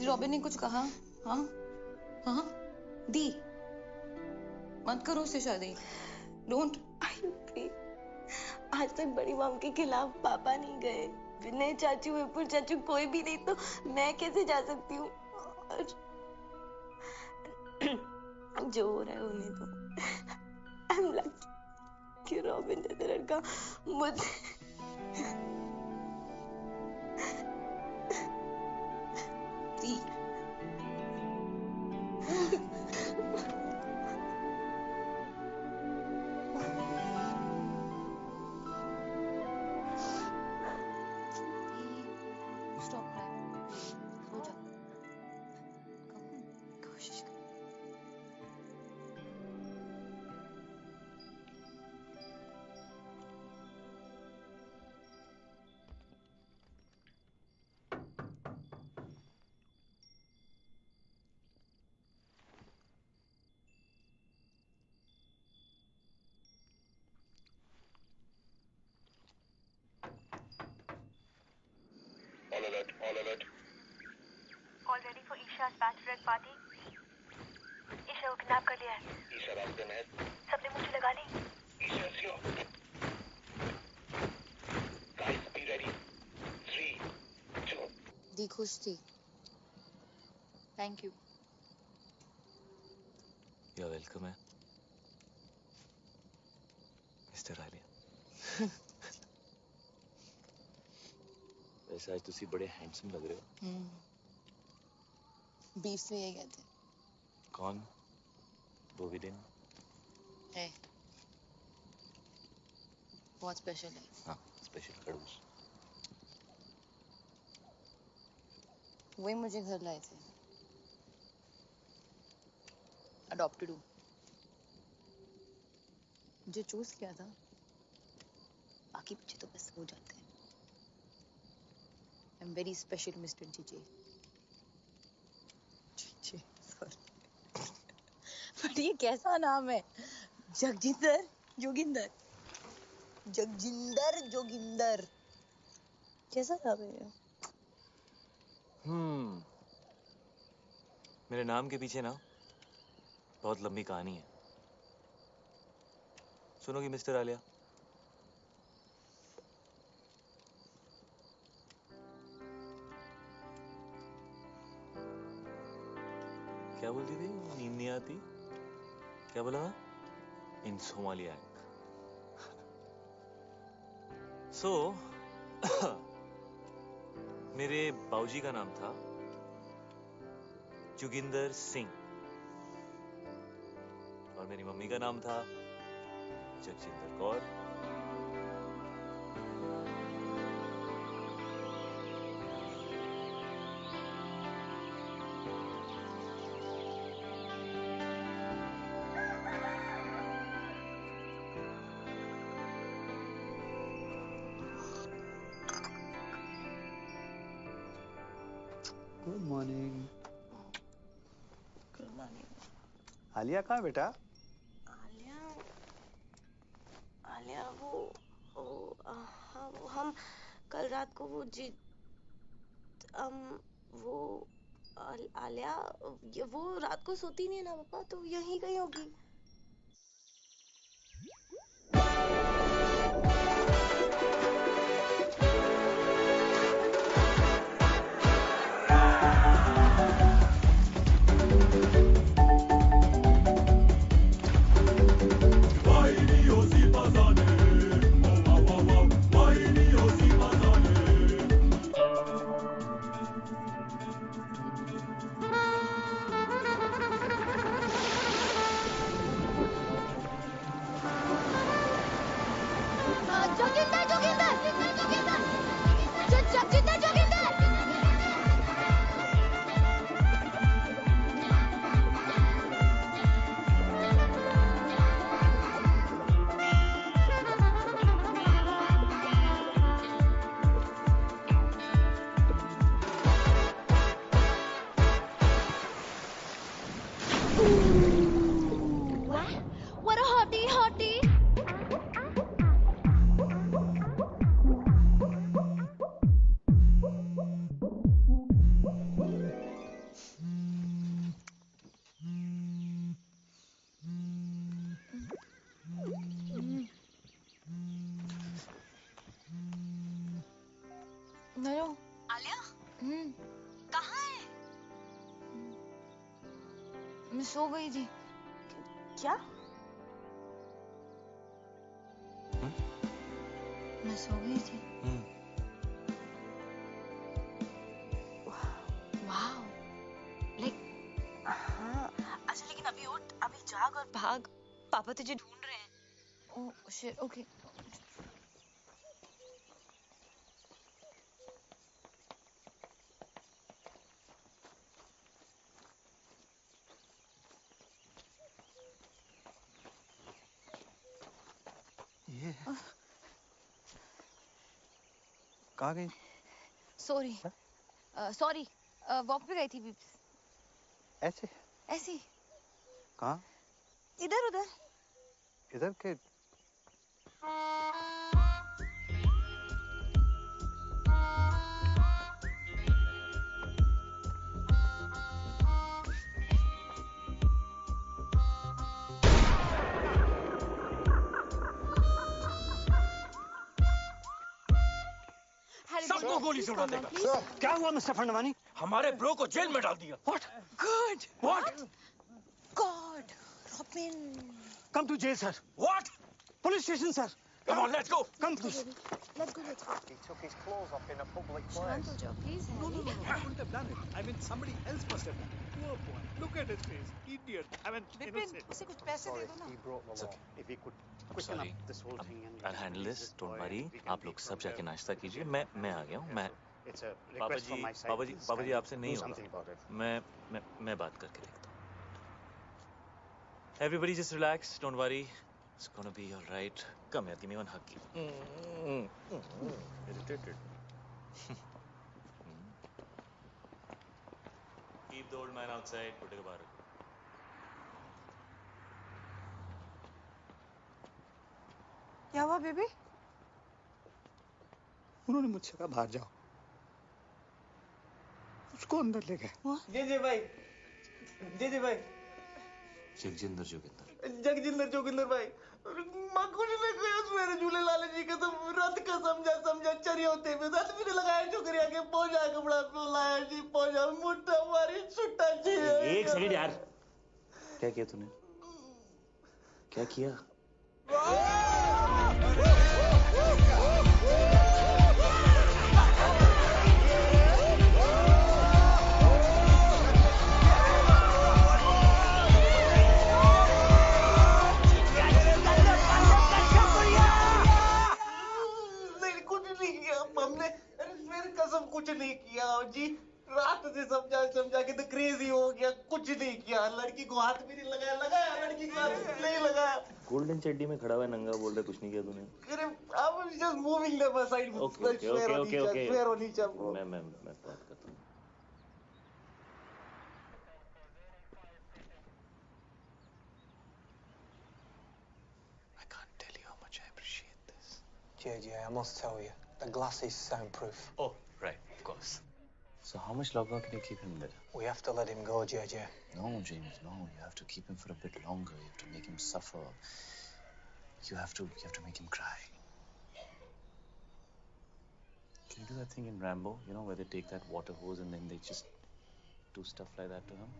रॉबिन ने कुछ कहा? हाँ हाँ दी, मत करो उससे शादी। डोंट। आज तक बड़ी मॉम के खिलाफ पापा नहीं गए, विनय चाचू, विपुल चाचू, कोई भी नहीं, तो मैं कैसे जा सकती हूँ? और जो हो रहा है होने दो। आई एम लकी कि रॉबिन जैसा लड़का मुझे All alert. All ready for Isha's bachelorette party? Isha को किडनैप कर लिया है। ईशा रास्ते में है। सबने मुझे लगा ली। Isha slow. Guys, be ready. 3, 2. दी खुश थी। Thank you. You're welcome है मिस्टर आलिया। वैसे आज तुसी बड़े हैंडसम लग रहे हो। बीफ से यही कहते। कौन? वो भी दिन है बहुत स्पेशल है। हाँ, स्पेशल खड़ूस। वही मुझे घर लाए थे। अडॉप्टेड हूँ। जो चूज किया था, बाकी पीछे तो बस हो जाते हैं। I'm very special, Mr. JJ. JJ, sorry. पर ये कैसा नाम है? जगजिंदर जोगिंदर। जगजिंदर जोगिंदर। कैसा नाम है ये? मेरे नाम के पीछे ना बहुत लंबी कहानी है। सुनोगी मिस्टर आलिया? क्या बोलती थी? नींद नहीं आती? क्या बोला? इंसोमालियाक। सो मेरे बाऊजी का नाम था जोगिंदर सिंह और मेरी मम्मी का नाम था Jagjinder Kaur. Good morning. Good morning. Alia कहाँ बेटा? आलिया हाँ, वो हम कल रात को आलिया वो रात को सोती नहीं है ना पापा, तो यहीं कहीं होगी। मैं सो गई थी। क्या? मैं सो गई थी। वाओ, लाइक हाँ, अच्छा लेकिन अभी उठ, अभी जाग और भाग, पापा तुझे ढूंढ रहे हैं। Oh shit, okay. ये कहाँ गई? सॉरी सॉरी, वॉक पे गई थी बीब्स। ऐसे? ऐसी कहाँ? इधर उधर। इधर के? सबको गोली से उड़ा देगा। क्या हुआ मिस्टर फंडवानी? हमारे ब्रो को जेल में डाल दिया। What? Good. What? God, Robin. Come to jail, sir. What? Police station, sir. Come on, let's go. Come, please. Let's go, let's go. He took his clothes off in a public place. Shantulja, please. No, he wouldn't have done it. I mean, somebody else must have done it. Poor boy. Look at his face. Idiot. I mean, innocent. उसे कुछ पैसे दे दो ना। He broke the law. If we could quicken Sorry. up this whole thing and I'll handle this. Don't worry. आप लोग सब जाके नाश्ता कीजिए. मैं आ गया हूँ. मैं It's a पापा request ji from my side. पापा जी Please पापा जी kindly आपसे do नहीं something about होगा. it. मैं बात करके देखता हूँ. Everybody just relax. Don't worry. It's gonna be all right. Come here. Give me one hug. Irritated. Keep the old man outside. Put it back. क्या हुआ बेबी? उन्होंने मुझसे कहा बाहर जाओ, उसको अंदर ले गए। जे भाई, जे भाई, जगजिंदर जोगिंदर जगजिंदर जोगिंदर भाई, माँ कुछ नहीं कहा मेरे झूले लाले जी का तो रात का समझा चरी होते हुए रात मैंने लगाया छोकरिया के पहुंचा कपड़ा लाया जी पहुंचा मुट्ठा मारी छुट्टा जी। एक सेकंड यार, क्या किया तूने? क्या किया? कसम कुछ नहीं किया जी, रात से समझा के तो क्रेजी हो गया, कुछ नहीं किया, लड़की को हाथ भी नहीं लगाया लड़की को हाथ नहीं लगाया। गोल्डन चड्डी में खड़ा हुआ नंगा बोल रहा, कुछ नहीं किया तूने? अरे I was just moving them aside. Okay fair होनी चाहिए। मैं बात करता हूँ। I can't tell you how much I appreciate this. JJ, I must tell you, the glass is soundproof. Oh, right, of course. So how much longer can you keep him there? We have to let him go, JJ. No, James, no. You have to keep him for a bit longer. You have to make him suffer. You have to make him cry. Can you do that thing in Rambo? You know, where they take that water hose and then they just do stuff like that to him?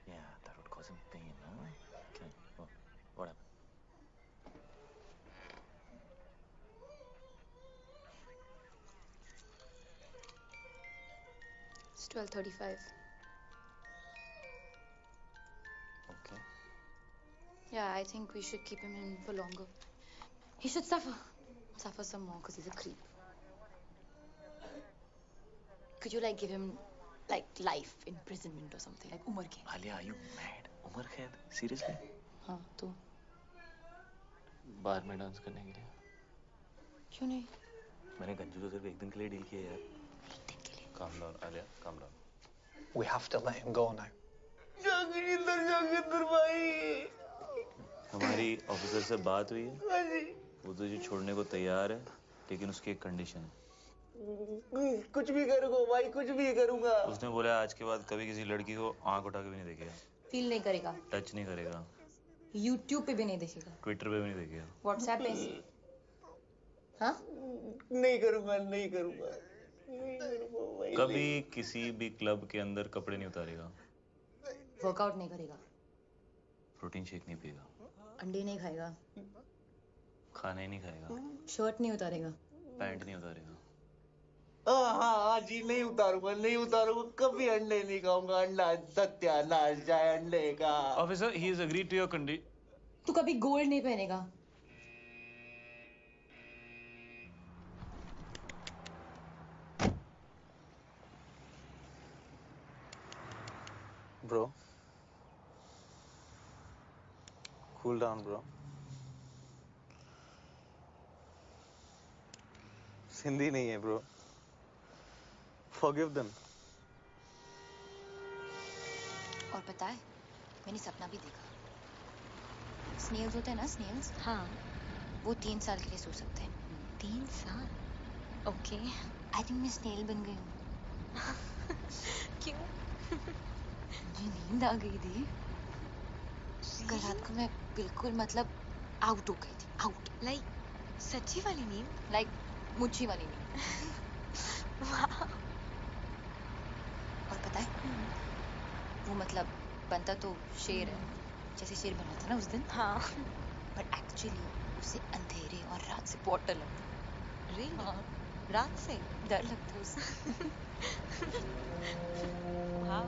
Yeah, that would cause him pain, huh? Okay. Oh, what happened? It's 12:35. Okay. Yeah, I think we should keep him in for longer. He should suffer some more because he's a creep. Could you like give him like life imprisonment or something, like Umar Kaid? Alia, are you mad? Umar Kaid? Seriously? हाँ तो बार में डांस करने के लिए? क्यों नहीं? मैंने गंजू से सिर्फ एक दिन के लिए डील किया यार। एक दिन के लिए? Calm down, Alia. Calm down. We have to let him go now. जगजिंदर भाई, हमारी ऑफिसर से बात हुई है। हाँ जी। वो तुझे छोड़ने को तैयार है, लेकिन उसकी एक कंडीशन है। कुछ भी करूंगा भाई, कुछ भी करूंगा। उसने बोला आज के बाद कभी किसी लड़की को आंख उठा के भी नहीं देखेगा। फील नहीं करेगा। टच नहीं करेगा। YouTube पे भी नहीं देखेगा। ट्विटर पे भी नहीं देखेगा। WhatsApp पे? हाँ? नहीं करूंगा भाई। कभी किसी भी क्लब के अंदर कपड़े नहीं उतारेगा। वर्कआउट नहीं करेगा, प्रोटीन शेक नहीं पिएगा, अंडे नहीं खाएगा, खाना ही नहीं खाएगा, शर्ट नहीं उतारेगा, पैंट नहीं उतारेगा। हाँ जी, नहीं उतारूंगा, कभी अंडे नहीं खाऊंगा। अंडा सत्यानाश जाए अंडे का। Officer, he is agreed to your condition. तू कभी गोल्ड नहीं पहनेगा। Bro, cool down, bro. Hindi नहीं है, bro. Forgive them. और पता है, मैंने सपना भी देखा। स्नेल्स होते हैं ना, स्नेल्स? हाँ। वो 3 साल के लिए सो सकते हैं। 3 साल? ओके। आई थिंक मैं स्नेल बन गई हूँ। क्यों? मुझे नींद आ गई थी। कल रात को मैं बिल्कुल मतलब आउट हो गई थी, आउट। लाइक सच्ची वाली नींद? लाइक मुच्छी वाली नींद। और पता है, वो मतलब बनता तो शेर है, जैसे शेर बना था ना उस दिन। हाँ। बट एक्चुअली उसे अंधेरे और रात से बहुत डर लगता। रियली? हाँ। रात से डर लगता उसे। हाँ।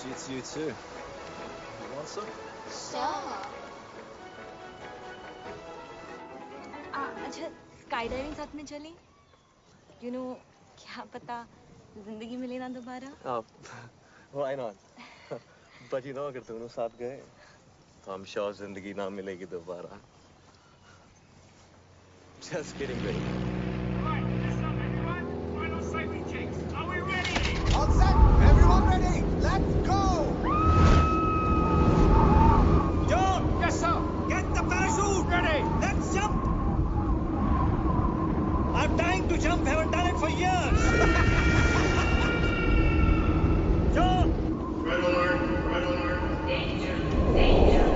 It's you too. You want some? अच्छा, स्काई डाइविंग साथ में चली? You know, क्या पता जिंदगी मिले ना दोबारा? Why not? But you know, अगर दोनों साथ गए, तो I'm sure जिंदगी ना मिलेगी दोबारा. Just kidding, baby. All set! Everyone ready? Let's go! John! Yes, sir! Get the parachute! Ready! Let's jump! I'm dying to jump, haven't done it for years! John! Red alert! Red alert! Danger! Danger!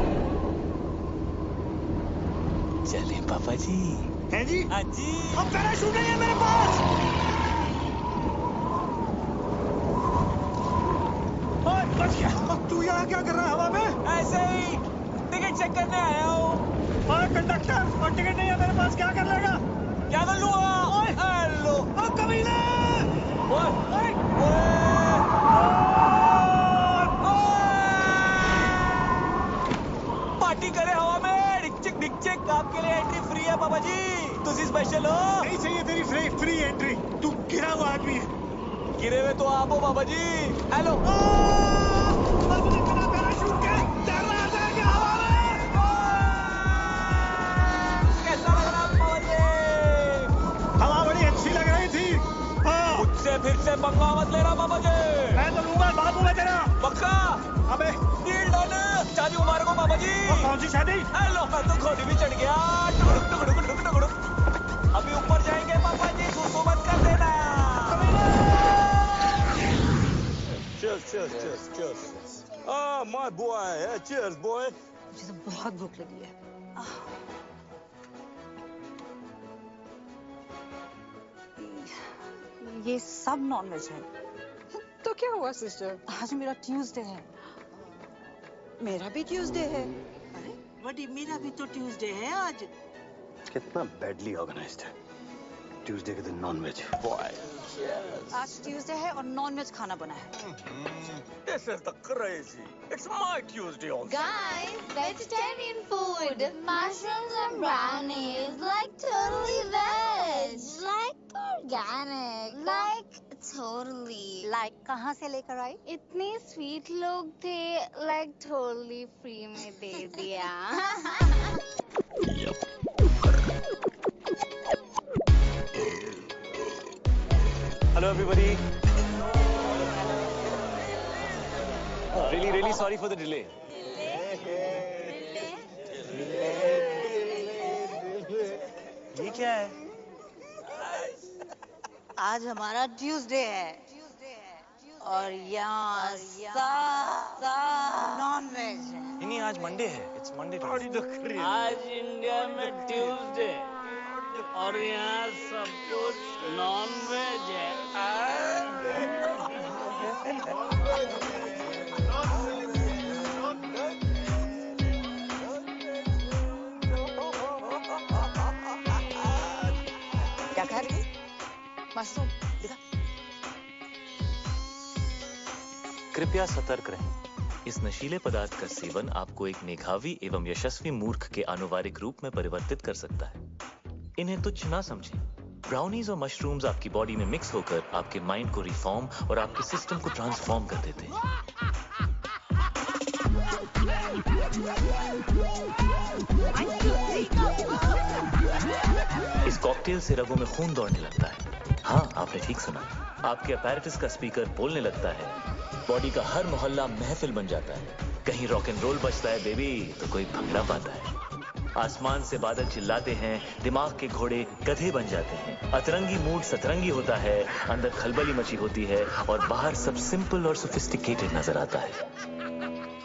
चले पापा जी। हैं जी? हाँ जी। अब पैराशूट नहीं है मेरे पास! बच गया। अब तू यहाँ क्या कर रहा है हवा में? ऐसे ही टिकट चेक करने आया हूँ। और कंडक्टर, और टिकट नहीं है मेरे पास, क्या कर लेगा? क्या कर लूँगा? हेलो। अब कमीने! पार्टी करे हवा में, डिक्चिक डिक्चिक, आपके लिए एंट्री फ्री है पापा जी। तुझी स्पेशल हो? नहीं चाहिए तेरी फ्री एंट्री। तू गिरा हुआ आदमी है। गिरे हुए तो आप हो पापा जी। हेलो। कैसा लग रहा पापा जी? हवा बड़ी अच्छी लग रही थी। हाँ। मुझसे फिर से पंगा मत लेना पापा जी। मैं तो लूंगा, बाबू मैं तेरा। पक्का? अबे डील डन। शादी मुबारक हो पापा जी। कौन सी शादी? हेलो, मैं तो खोली भी चढ़ गया। टुकड़ुक टुकड़ुक टुकड़ुक टुकड़ुक। अभी ऊपर जाए cheers. Ah, my boy. Cheers, boy. मुझे तो बहुत भूख लगी है। ये सब नॉनवेज है। तो क्या हुआ सिस्टर? आज मेरा ट्यूसडे है। मेरा भी ट्यूसडे है। अरे बड़ी, मेरा भी तो ट्यूसडे है आज। कितना बैडली ऑर्गेनाइज्ड है। ट्यूसडे के दिन नॉनवेज। बॉय आज ट्यूसडे है और नॉनवेज खाना बना है। This is the crazy. It's my Tuesday also. Guys, vegetarian food, mushrooms and brownies, like totally veg, like organic, like totally. Like कहाँ से लेकर आई? इतने sweet लोग थे, like totally free में दे दिया। Hello everybody. Really sorry for the delay. ये क्या है? आज हमारा ट्यूसडे है और यहाँ नॉनवेज है। नहीं, आज मंडे है। It's Monday. आज इंडिया में ट्यूसडे और यहाँ सब कुछ नॉनवेज है। क्या कह रही? मशरूम दिखा। कृपया सतर्क रहें। इस नशीले पदार्थ का सेवन आपको एक मेधावी एवं यशस्वी मूर्ख के आनुवारिक रूप में परिवर्तित कर सकता है। इन्हें तुच्छ ना समझें। ब्राउनीज और मशरूम्स आपकी बॉडी में मिक्स होकर आपके माइंड को रिफॉर्म और आपके सिस्टम को ट्रांसफॉर्म कर देते हैं। इस कॉकटेल से रगों में खून दौड़ने लगता है। हाँ, आपने ठीक सुना। आपके अपैरेटस का स्पीकर बोलने लगता है। बॉडी का हर मोहल्ला महफिल बन जाता है। कहीं रॉक एंड रोल बजता है बेबी तो कोई भंगड़ा पाता है। आसमान से बादल चिल्लाते हैं, दिमाग के घोड़े गधे बन जाते हैं। अतरंगी मूड सतरंगी होता है, अंदर खलबली मची होती है और बाहर सब सिंपल और सोफिस्टिकेटेड नजर आता है।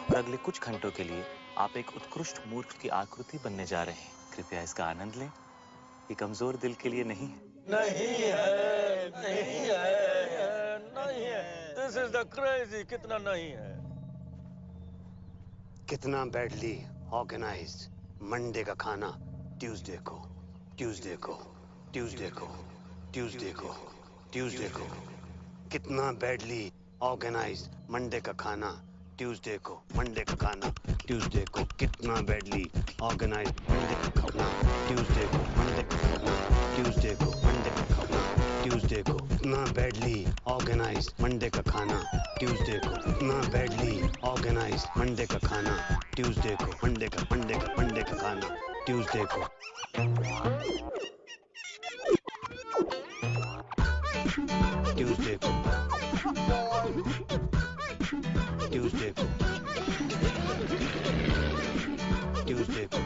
और अगले कुछ घंटों के लिए आप एक उत्कृष्ट मूर्ख की आकृति बनने जा रहे हैं। कृपया इसका आनंद लें। ये कमजोर दिल के लिए नहीं है। नहीं है। This is the crazy. कितना नहीं है? कितना बैडली ऑर्गेनाइज्ड। मंडे का खाना ट्यूसडे को, ट्यूसडे को, ट्यूसडे को, ट्यूसडे को, ट्यूसडे को। कितना बैडली ऑर्गेनाइज्ड। मंडे का खाना ट्यूसडे को, मंडे का खाना ट्यूसडे को। कितना बैडली ऑर्गेनाइज्ड। मंडे का खाना ट्यूसडे को, मंडे का खाना ट्यूसडे को, मंडे का खाना ट्यूसडे को। कितना बैडली ऑर्गेनाइज्ड। मंडे का खाना ट्यूसडे को। कितना बैडली ऑर्गेनाइज्ड। मंडे का खाना ट्यूसडे को, मंडे का खाना ट्यूसडे को। ट्यूसडे को, ट्यूसडे को, ट्यूसडे को।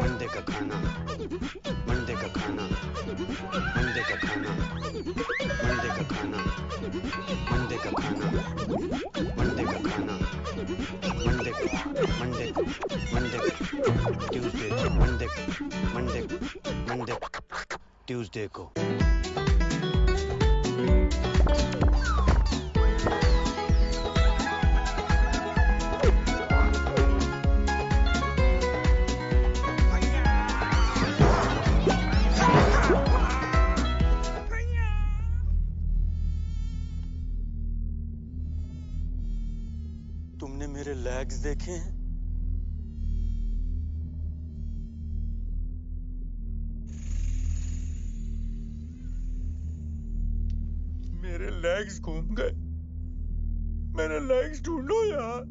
मंडे का खाना, मंडे का खाना, मंडे का खाना, मंडे का खाना, मंडे का खाना, मंडे का खाना, Monday Monday Monday Tuesday, Monday Monday Monday Tuesday को। तुमने मेरे लेग्स देखे हैं? मेरे लेग्स घूम गए। मेरे लेग्स ढूंढो यार।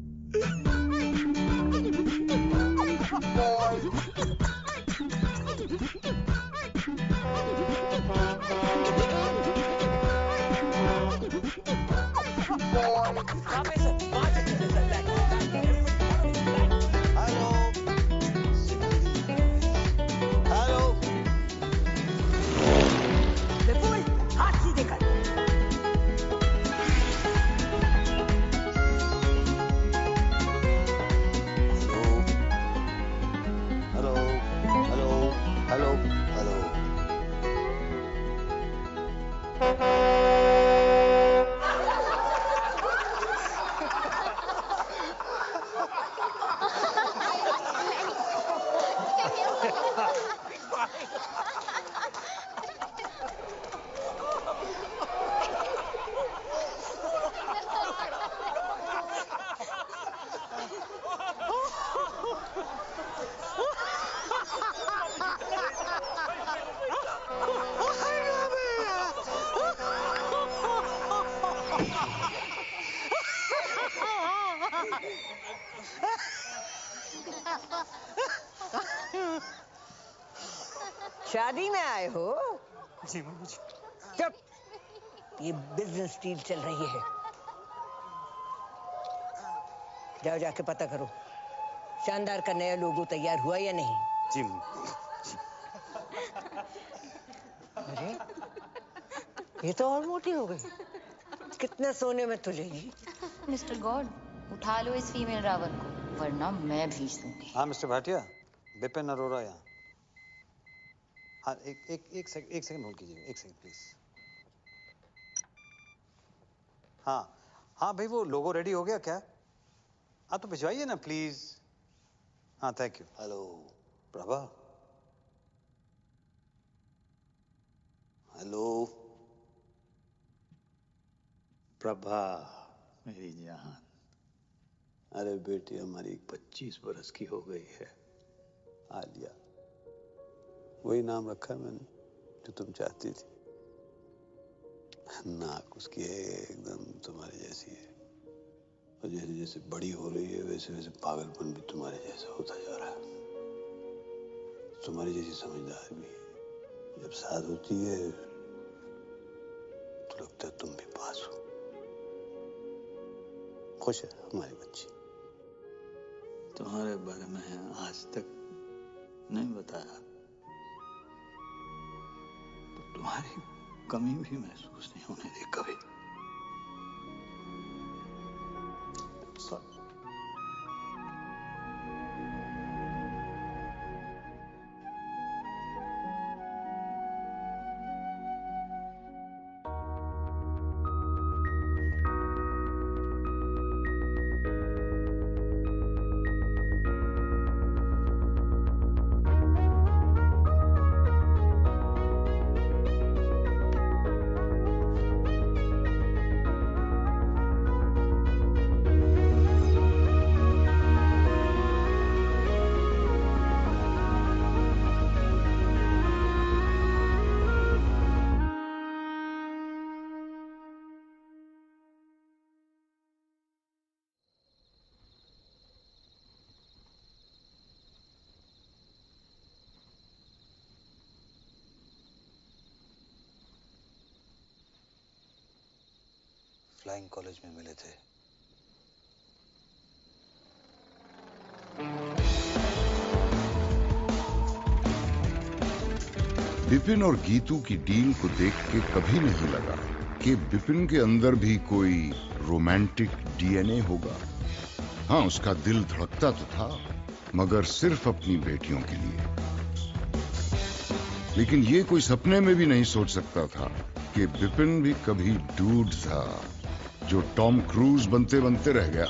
शादी में आए हो? जी मम्मी जी। चुप, ये बिजनेस डील चल रही है। जाओ जाके पता करो शानदार का नया लोगो तैयार हुआ या नहीं। जी मम्मी। अरे ये तो और मोटी हो गई। कितने सोने में तुलेगी? मिस्टर गॉड, उठा लो इस फीमेल रावण को, वरना मैं भेज दूंगी। हाँ मिस्टर भाटिया, बिपिन अरोरा यहाँ। हाँ एक सेकंड होल्ड कीजिए, एक सेकंड प्लीज। हाँ भाई, वो लोगो रेडी हो गया क्या? आप तो भिजवाइए ना प्लीज। हाँ thank you. Hello Prabha. Hello Prabha मेरी जान। अरे बेटी हमारी 25 बरस की हो गई है, आलिया। वही नाम रखा है मैंने जो तुम चाहती थी। नाक उसकी है एकदम तुम्हारे जैसी है, और जैसे जैसे बड़ी हो रही है वैसे वैसे पागलपन भी तुम्हारे जैसा होता जा रहा है। तुम्हारी जैसी समझदार भी है। जब साथ होती है तो लगता है तुम भी पास हो। खुश है हमारी बच्ची। तुम्हारे बारे में आज तक नहीं बताया तो तुम्हारी कमी भी महसूस नहीं होने दी कभी। सॉरी। फ्लाइंग कॉलेज में मिले थे। बिपिन और गीतू की डील को देख के कभी नहीं लगा कि बिपिन के अंदर भी कोई रोमांटिक डीएनए होगा। हाँ, उसका दिल धड़कता तो था, मगर सिर्फ अपनी बेटियों के लिए। लेकिन ये कोई सपने में भी नहीं सोच सकता था कि बिपिन भी कभी डूड था जो टॉम क्रूज बनते बनते रह गया।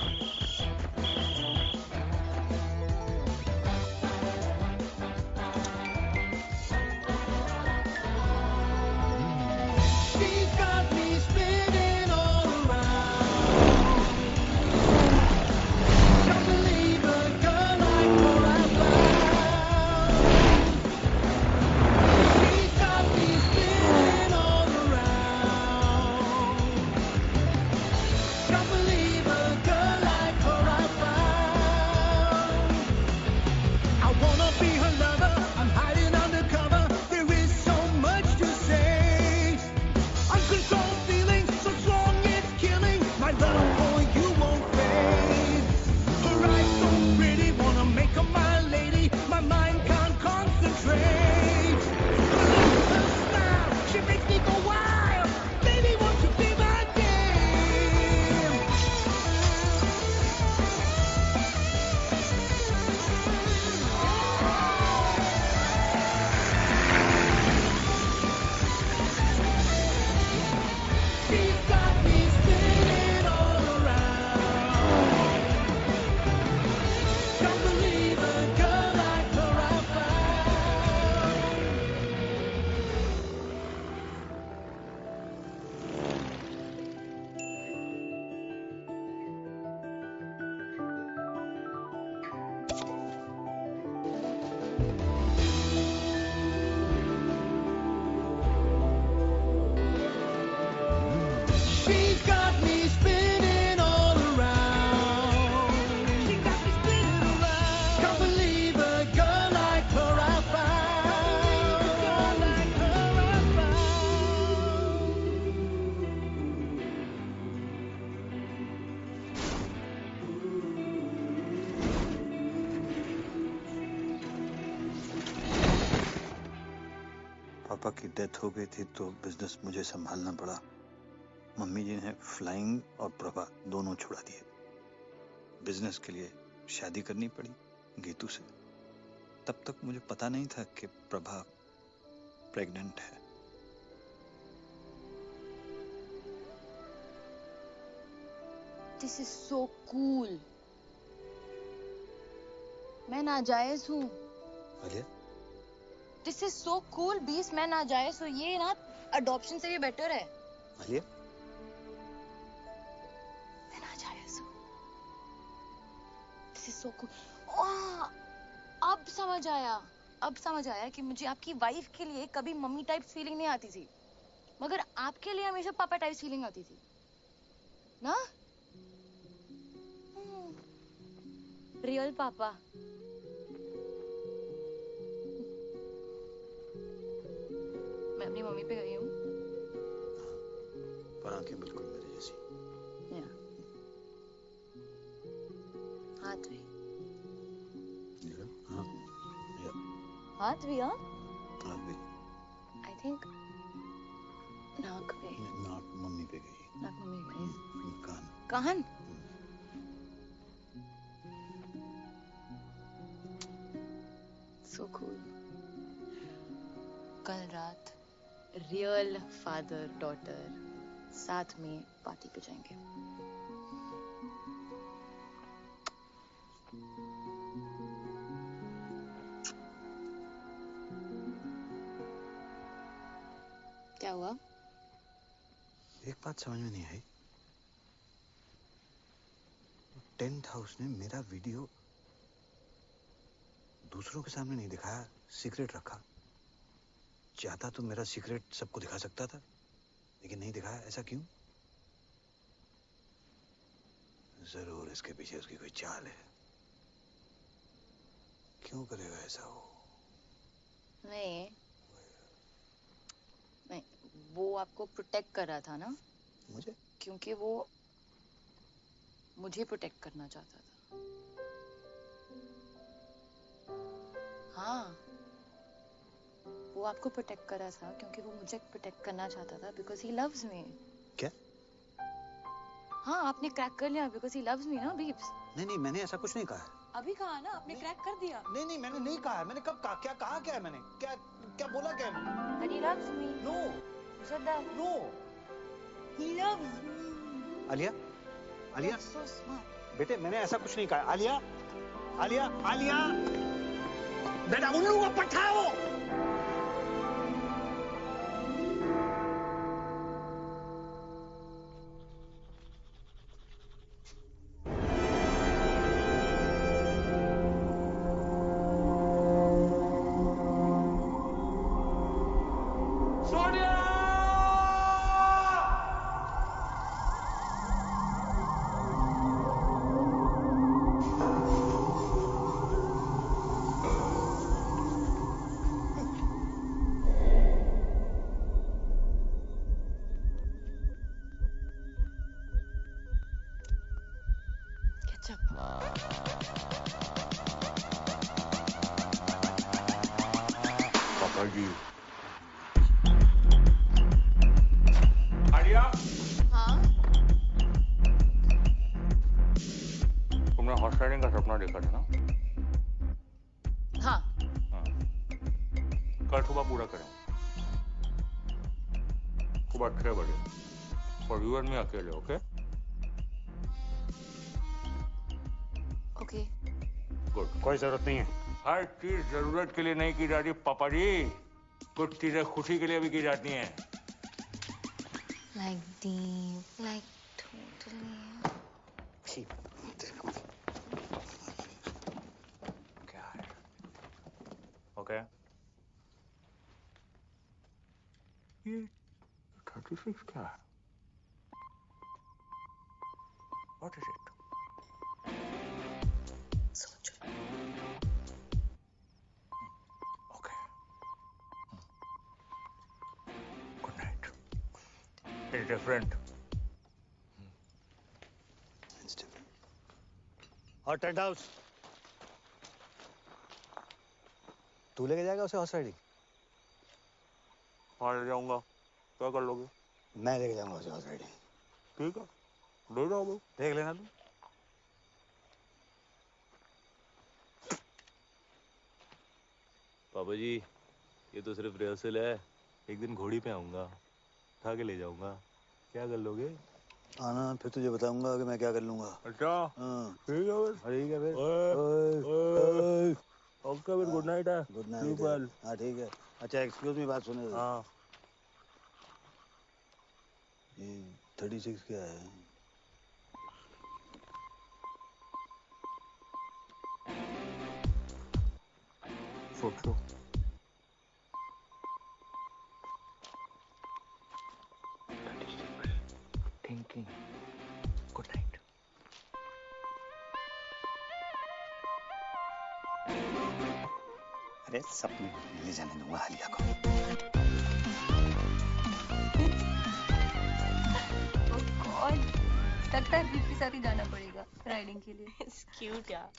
पापा की डेथ हो गई थी तो बिजनेस मुझे संभालना पड़ा। मम्मी जी ने फ्लाइंग और प्रभा दोनों छुड़ा दिए। बिजनेस के लिए शादी करनी पड़ी गीतू से। तब तक मुझे पता नहीं था कि प्रभा प्रेग्नेंट है। This is so cool. मैं नाजायज हूँ। Alia? This is so cool, बीस मैं नाजायज हूँ। ये ना अडॉप्शन से भी बेटर है। आलिया? मैं नाजायज हूँ। This is so cool. ओह, अब समझ आया। अब समझ आया कि मुझे आपकी वाइफ के लिए कभी मम्मी टाइप फीलिंग नहीं आती थी, मगर आपके लिए हमेशा पापा टाइप फीलिंग आती थी, ना? रियल पापा। मैं अपनी मम्मी पे गई हूँ। पर आंखें बिल्कुल मेरे जैसी। हाथ भी। हाँ। हाथ भी, हाँ? हाथ भी। I think नाक पे। नाक मम्मी पे गई। नाक मम्मी पे गई। कान। कान? So cool. कल रात रियल फादर डॉटर साथ में पार्टी पे जाएंगे। क्या हुआ? एक बात समझ में नहीं आई। टेंट हाउस ने मेरा वीडियो दूसरों के सामने नहीं दिखाया, सीक्रेट रखा। चाहता तो मेरा सीक्रेट सबको दिखा सकता था, लेकिन नहीं दिखाया। ऐसा क्यों? जरूर इसके पीछे उसकी कोई चाल है। क्यों करेगा ऐसा वो? नहीं, वो आपको प्रोटेक्ट कर रहा था ना? मुझे? क्योंकि वो मुझे प्रोटेक्ट करना चाहता था। हाँ, वो आपको प्रोटेक्ट कर रहा था क्योंकि वो मुझे प्रोटेक्ट करना चाहता था, because he loves me. क्या? हाँ, आपने क्रैक कर लिया because he loves me ना, बीप्स? नहीं, मैंने ऐसा कुछ नहीं कहा है। अभी कहा ना, आपने क्रैक कर दिया। नहीं, मैंने नहीं कहा है। मैंने कब कहा? क्या कहा? क्या है मैंने? क्या बोला? क्या है मैंने? That he loves me. No. Said that. No. He loves me. Alia? That's so smart. बेटे, मैंने ऐसा कुछ नहीं कहा। आलिया! बेटा, उल्लू को पठाओ! आलिया? हाँ? तुमने हॉर्स राइडिंग का सपना देखा था ना? हाँ। कल सुबह पूरा करें। सुबह 6 बजे। और यू एंड मी अकेले, ओके? ओके। गुड। कोई जरूरत नहीं है। हर चीज जरूरत के लिए नहीं की जाती पापा जी। कुछ चीजें खुशी के लिए भी की जाती हैं। Like deep, like totally. क्या है? ओके। ये 36 क्या है? What is it? सोचो। Okay. Good night. It's different. It's different. और टेंट हाउस? तू लेके जाएगा उसे हॉर्स राइडिंग? हाँ ले जाऊंगा, क्या कर लोगे? मैं लेके जाऊंगा उसे हॉर्स राइडिंग। ठीक है, ले जाओ भाई। देख लेना तू। पापा जी, ये तो सिर्फ रिहर्सल है। एक दिन घोड़ी पे आऊंगा, उठा के ले जाऊंगा। क्या कर लोगे? आना, फिर तुझे बताऊंगा कि मैं क्या कर लूंगा। अच्छा, हाँ ठीक है फिर। ठीक है फिर। ओके फिर, गुड नाइट है। Good night. हाँ ठीक है। अच्छा एक्सक्यूज मी, बात सुने। हाँ। ये 36 क्या है? सोचो। Thinking. Good night. अरे सपने ले जाने दूंगा आलिया को। और लगता है बीफ के साथ ही जाना पड़ेगा राइडिंग के लिए। क्यूट यार।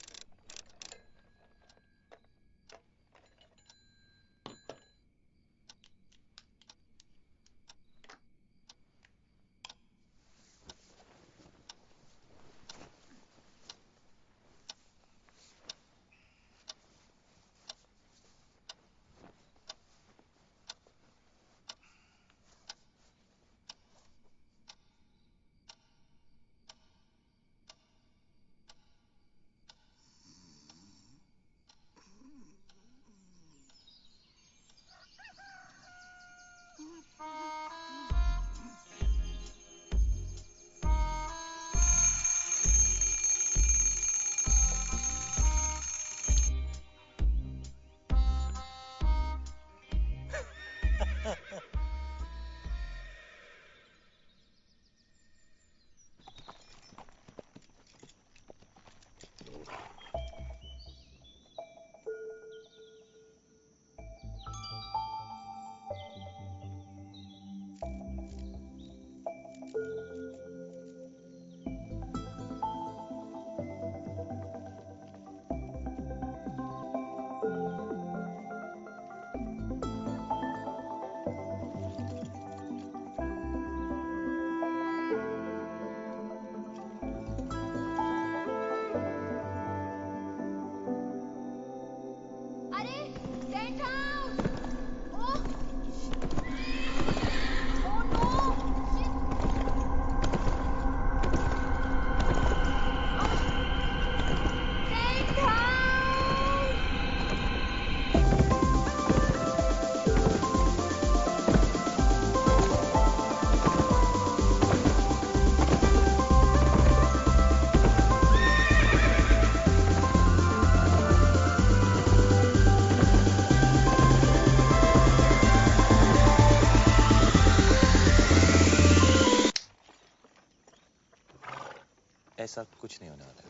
ऐसा कुछ नहीं होने वाला।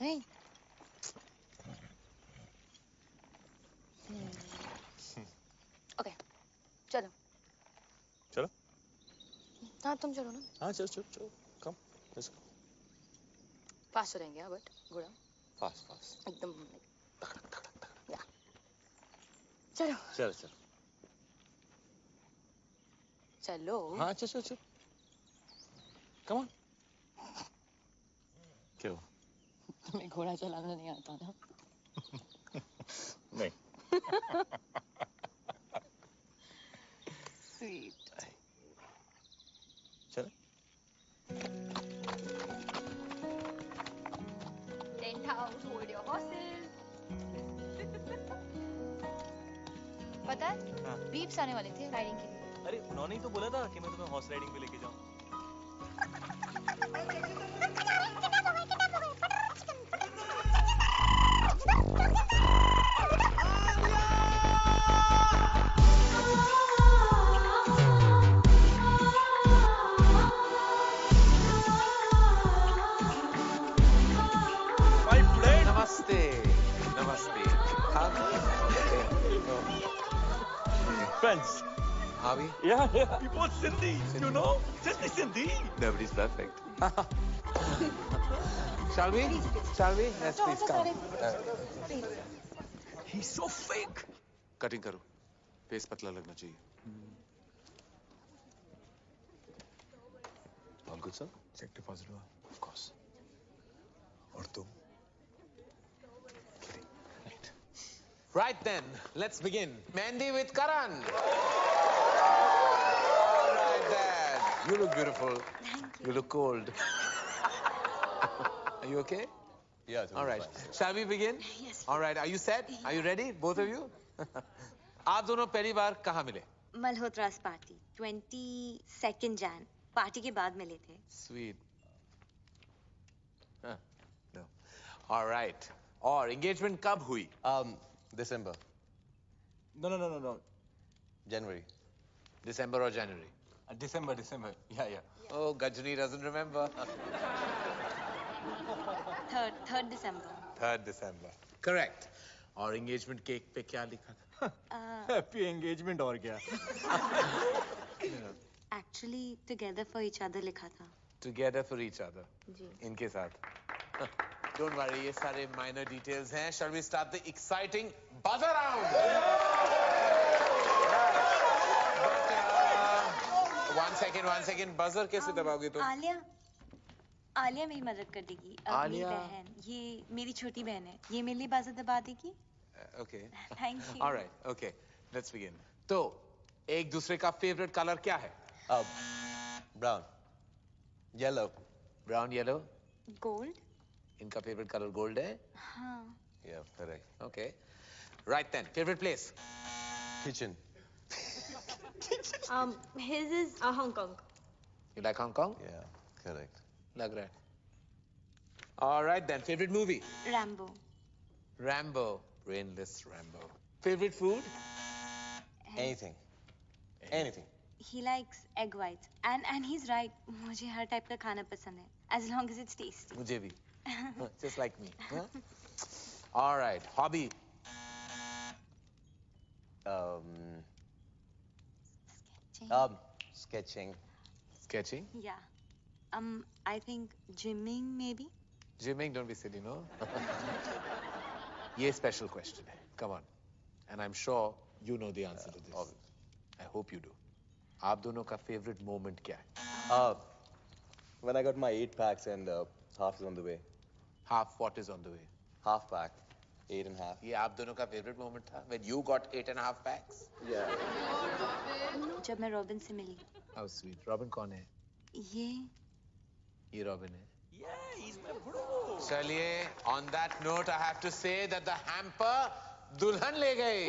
नहीं। ओके, चलो। चलो। हाँ तुम चलो ना। हाँ चलो चलो चलो, कम, लेट्स गो। फास्ट चलेंगे हाँ, बट गुड। Fast fast. एकदम। या। चलो। चलो चलो। चलो। हाँ चलो चलो चलो। Come on. क्यों? तुम्हें घोड़ा चलाना नहीं आता ना? नहीं। Sweet. चलो। Tent house, hold your horses. पता है? हाँ। बीप्स आने वाले थे राइडिंग के लिए। अरे उन्होंने ही तो बोला था कि मैं तुम्हें हॉर्स राइडिंग पे लेके जाऊँ। Friends. Are we? Yeah, we both Sindhi, you know? Just the Sindhi. Nobody's perfect. Shall we? Shall we? Yes, please come. He's so fake. Cutting करो. फेस पतला लगना चाहिए। All good, sir? Cheque deposit हुआ? Of course. और तुम? Right then, let's begin. Mehndi with Karan. All right then. You look beautiful. Thank you. You look cold. Are you okay? Yeah, All right. fine. Shall we begin? Yes. All right. Are you set? Are you ready, both of you? आप दोनों पहली बार कहाँ मिले? Malhotra's party 22nd Jan party के बाद मिले थे। Sweet. Huh. No. All right. और engagement कब हुई? December. No. January. December or January? December. Yeah. Oh, Gajni doesn't remember. 3rd December. 3rd December. Correct. और engagement cake पे क्या लिखा था? Happy engagement और क्या? Actually, together for each other लिखा था। Together for each other. जी। इनके साथ. Don't worry, ये सारे minor details हैं. Shall we start the exciting buzzer round? But one second. Buzzer कैसे दबाओगे तुम? आलिया मेरी मदद कर देगी। मेरी बहन, ये मेरी छोटी बहन है। ये मेरे लिए बuzzer दबा देगी। Okay. Thank you. All right. Okay. Let's begin. तो एक दूसरे का favorite color क्या है? Brown. Yellow. Brown, yellow. Gold. इनका favorite color gold है? हाँ। Yeah, correct. Okay. Right then. Favorite place? Kitchen. His is Hong Kong. You like Hong Kong? Yeah, correct. लग रहा है. All right then. Favorite movie? Rambo. Rambo. Brainless Rambo. Favorite food? Anything. He likes egg whites. And he's right. मुझे हर type का खाना पसंद है. As long as it's tasty. मुझे भी. Just like me. Huh? All right. Hobby? Sketching. Sketching? Yeah. I think gymming maybe. Gymming? Don't be silly, no? ये special question है. Come on. And I'm sure you know the answer to this. I hope you do. आप दोनों का favorite moment क्या है? When I got my 8 packs and half is on the way. Half what is on the way? Half pack. 8.5. ये आप दोनों का favorite moment था? When you got 8.5 packs? Yeah. जब मैं रॉबिन से मिली। How sweet. Robin कौन है? ये Robin है. Yeah, he's my bro. चलिए, on that note, I have to say that the hamper दुल्हन ले गई.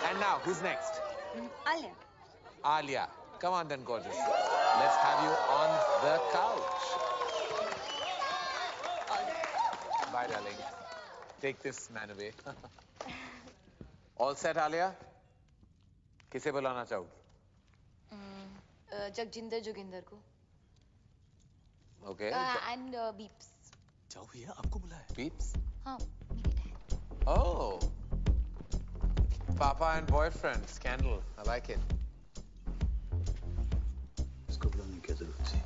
And now, who's next? Alia. Alia. Come on then, gorgeous. Let's have you on the couch. Bye, darling. Take this man away. All set, Alia? किसे बुलाना चाहोगी? जगजिंदर जोगिंदर को। Okay. And Beeps. जाओ भैया, आपको बुलाया है। Beeps? हाँ, मेरी बहन। Oh. Papa and boyfriend scandal. I like it. इसको बुलाने की जरूरत थी।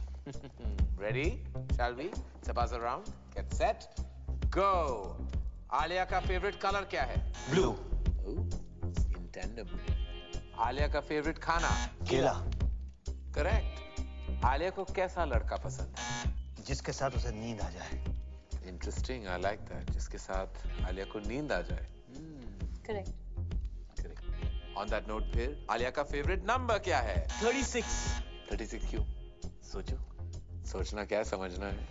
Ready? Shall we? It's a buzz around. Get set. Go. Alia का favorite color क्या है? Blue. Ooh, in tandem. Alia का favorite खाना? केला. Correct. Alia को कैसा लड़का पसंद है? जिसके साथ उसे नींद आ जाए. Interesting. I like that. जिसके साथ Alia को नींद आ जाए. Correct. Correct. On that note फिर Alia का favorite number क्या है? 36. 36 क्यों? सोचो. सोचना क्या है, समझना है.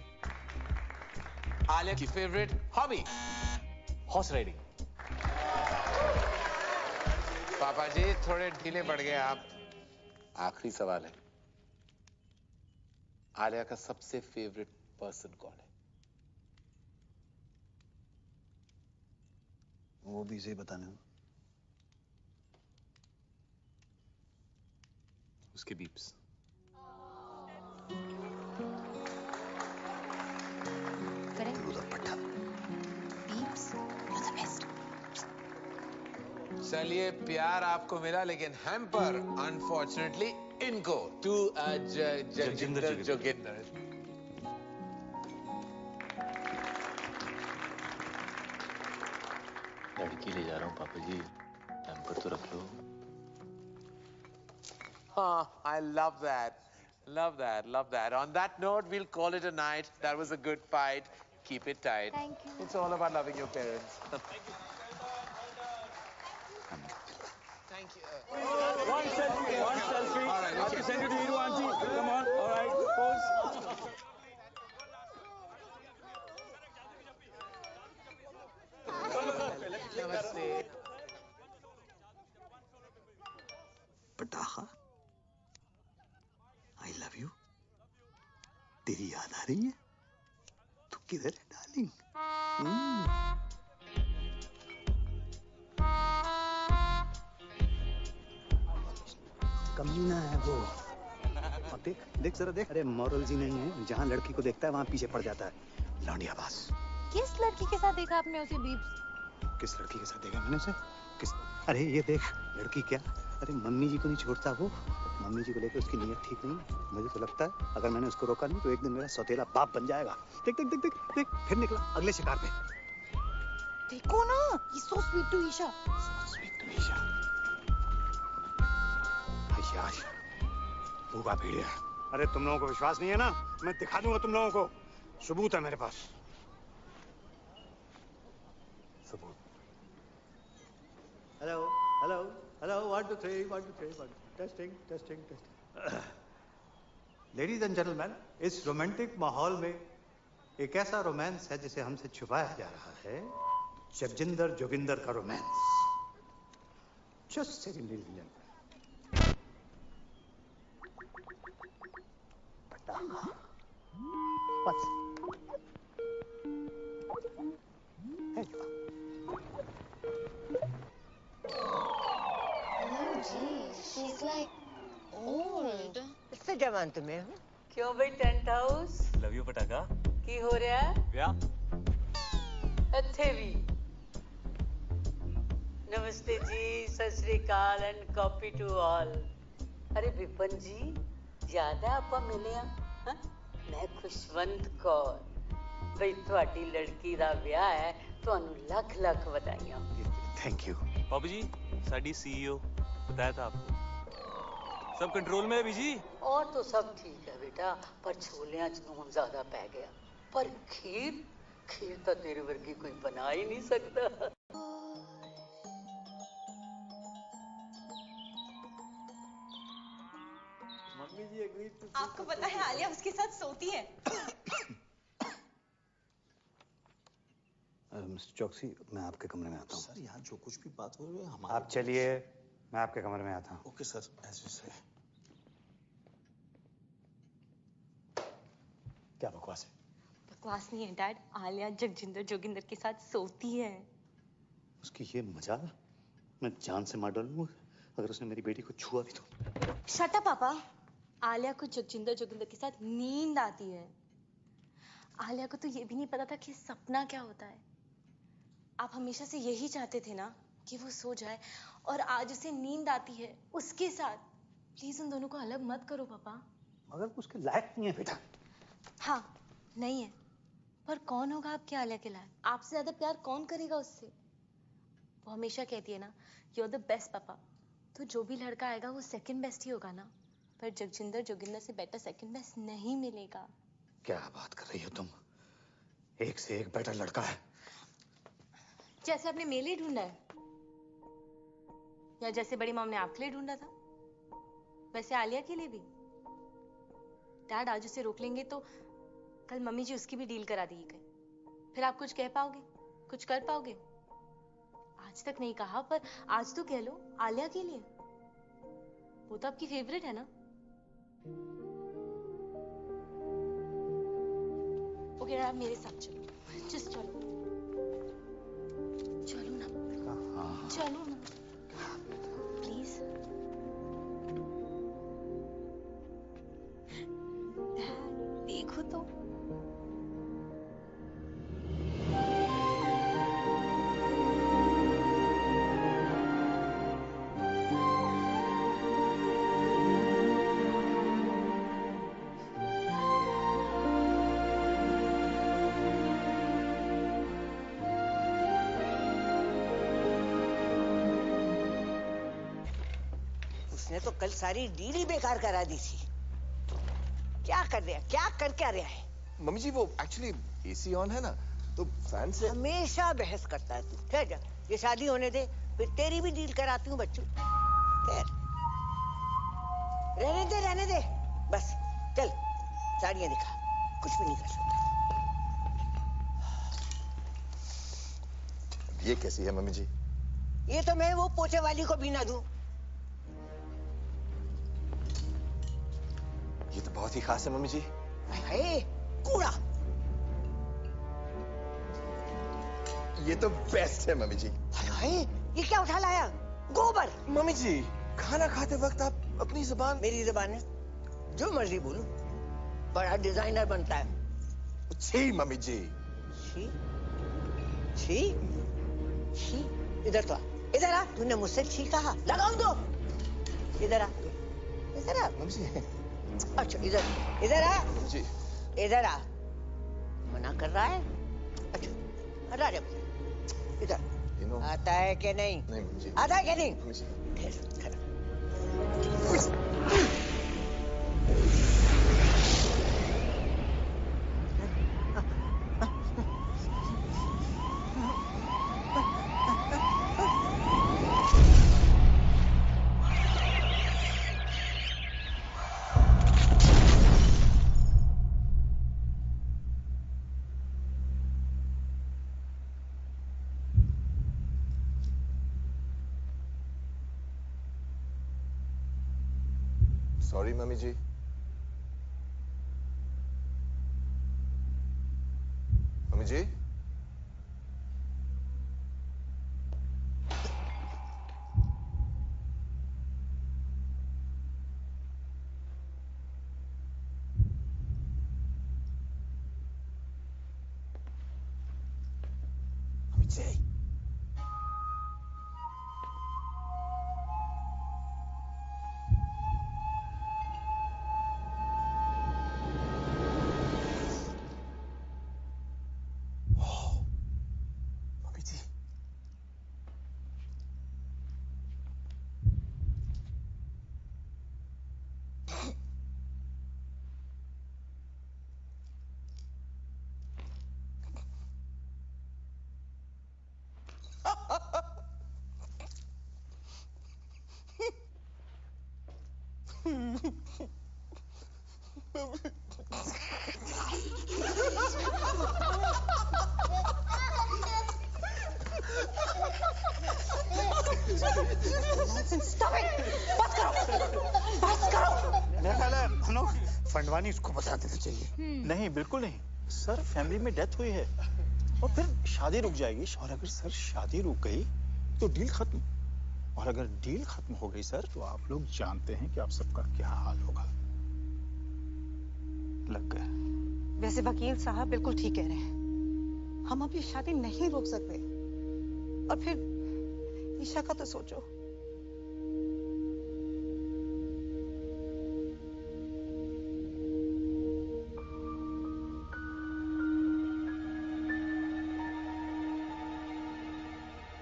Alia की favorite hobby? Horse riding. पापा जी थोड़े ढीले पड़ गए आप. आखिरी सवाल है. आलिया का सबसे फेवरेट पर्सन कौन है? वो भी इसे बताना है. उसके बीप्स. चलिए प्यार आपको मिला लेकिन हैम्पर अनफॉर्चुनेटली इनको टू जगजिंदर जोगिंदर. लड़की ले जा रहा हूँ पापा जी, पैम्पर तो रख लो। Oh, I love that. Love that. Love that. On that note, we'll call it a night. That was a good fight. Keep it tight. Thank you. It's all about loving your parents. Thank you. One selfie. All right, I have to send you to Hiru auntie. Come on. All right. Pose. Namaste. पटाखा, I love you. तेरी याद आ रही है? तू किधर है डार्लिंग? कमीना है वो। अब देख, देख जरा देख। अरे मॉरल जी नहीं है, जहाँ लड़की को देखता है वहाँ पीछे पड़ जाता है। लौंडिया बास। किस लड़की के साथ देखा आपने उसे बीब्स? किस लड़की के साथ देखा मैंने उसे? किस? अरे ये देख, लड़की क्या? अरे मम्मी जी को नहीं छोड़ता वो। मम्मी जी को लेकर उसकी नीयत ठीक नहीं है। मुझे तो लगता है अगर मैंने उसको रोका नहीं तो एक दिन मेरा सौतेला बाप बन जाएगा। देख देख देख देख देख, फिर निकला अगले शिकार पे। देखो ना, he's so sweet to Isha. So sweet to Isha. Ayesha, भूखा भेड़िया। अरे तुम लोगों को विश्वास नहीं है ना? मैं दिखा दूंगा तुम लोगों को। सबूत है मेरे पास। सबूत। Hello hello hello 1 2 3 1 2 3 1 testing testing testing. Ladies and gentleman, इस रोमांटिक माहौल में एक ऐसा रोमांस है जिसे हमसे छुपाया जा रहा है। जगजिंदर जोगिंदर का romance. Just second ladies and gentleman. पटाखा। बस। She's like old. इससे जवान तुम्हें हूँ। क्यों भाई टेंट हाउस लव यू पटाखा। की हो रहा है? क्या? ਇੱਥੇ ਵੀ नमस्ते जी, सत श्री अकाल एंड कॉपी टू ऑल। अरे विपन जी, याद है ਆਪਾਂ ਮਿਲੇ ਆ? ਮੈਂ ਖੁਸ਼ਵੰਤ ਕੌਰ। ਬਈ ਤੁਹਾਡੀ ਲੜਕੀ ਦਾ ਵਿਆਹ ਹੈ, ਤੁਹਾਨੂੰ ਲੱਖ ਲੱਖ ਵਧਾਈਆਂ। Thank you. बाबू जी, साडी सीईओ बताया था आपको। सब कंट्रोल में है बीजी? और तो सब ठीक है बेटा, पर छोलियां च नून ज्यादा पै गया। पर खीर तो तेरे वर्गी कोई बना ही नहीं सकता। मम्मी जी agreed to. आपको पता है आलिया उसके साथ सोती है। मिस्टर चौकसी, मैं आपके कमरे में आता हूँ। सर, यहाँ जो कुछ भी बात हो रही है हमारे। आप चलिए, मैं आपके कमरे में आता हूँ। ओके सर, एज यू से। क्या बकवास है? बकवास नहीं है डैड, आलिया जगजिंदर जोगिंदर के साथ सोती है। उसकी ये मजाल, मैं जान से मार डालूंगा अगर उसने मेरी बेटी को छुआ भी तो। शट अप पापा। आलिया को जगजिंदर जोगिंदर के साथ नींद आती है। आलिया को तो ये भी नहीं पता था कि सपना क्या होता है। आप हमेशा से यही चाहते थे ना कि वो सो जाए, और आज उसे नींद आती है उसके साथ। प्लीज उन दोनों को अलग मत करो पापा। मगर वो उसके लायक नहीं है बेटा। हाँ, नहीं है, पर कौन होगा आपके आलिया के लायक? आपसे ज्यादा प्यार कौन करेगा उससे? वो हमेशा कहती है ना, यू आर द बेस्ट पापा। तो जो भी लड़का आएगा वो सेकंड बेस्ट ही होगा ना। पर जगजिंदर जोगिंदर से बेटर सेकंड बेस्ट नहीं मिलेगा। क्या बात कर रही हो तुम? एक से एक बेटर लड़का है। जैसे आपने मेरे लिए ढूंढा है, या जैसे बड़ी मॉम ने आपके लिए ढूंढा था, वैसे आलिया के लिए भी। डैड आज उसे रोक लेंगे तो कल मम्मी जी उसकी भी डील करा देगी कहीं। फिर आप कुछ कह पाओगे, कुछ कर पाओगे? आज तक नहीं कहा, पर आज तो कह लो आलिया के लिए। वो तो आपकी फेवरेट है ना। ओके आप मेरे साथ चलो, जस्ट चलो। चलो ना, चलो ना प्लीज। देखो तो। इसने तो कल सारी डील ही बेकार करा दी थी। क्या कर रहा है, क्या कर क्या रहा है? मम्मी जी वो एक्चुअली एसी ऑन है ना, तो फैन से हमेशा बहस करता है तू। ठहर जा, ये शादी होने दे, फिर तेरी भी डील कराती हूँ बच्चों। ठहर, रहने दे बस। चल साड़ियाँ दिखा, कुछ भी नहीं कर सकता। ये कैसी है मम्मी जी? ये तो मैं वो पोछे वाली को भी ना दूं। ये तो बहुत ही खास है मम्मी जी। हाय कूड़ा। ये तो बेस्ट है मम्मी जी। हाय ये क्या उठा लाया? गोबर। मम्मी जी खाना खाते वक्त आप अपनी जुबान। मेरी जुबान है, जो मर्जी बोलूं। बड़ा डिजाइनर बनता है। छी मम्मी जी। छी छी छी। इधर तो आ, इधर आ। तूने मुझसे छी कहा, लगाऊं दो। इधर आ, इधर आ मम्मी जी। अच्छा इधर आ जी। इधर आ। मना कर रहा है? अच्छा हटा जा इधर। आता है कि नहीं? नहीं मम्मी जी। आता है कि नहीं? मम्मी जी। सॉरी मम्मी जी। मम्मी जी। मम्मी जी। Stop it! बस करो, बस करो। मेरा ख्याल है हम लोग फंडवानी इसको बता देना चाहिए। नहीं बिल्कुल नहीं सर, फैमिली में डेथ हुई है और फिर शादी रुक जाएगी। और अगर सर शादी रुक गई तो डील खत्म, और अगर डील खत्म हो गई सर तो आप लोग जानते हैं कि आप सबका क्या हाल होगा। लग गए। वैसे वकील साहब बिल्कुल ठीक कह रहे हैं, हम अब ये शादी नहीं रोक सकते। और फिर ईशा का तो सोचो।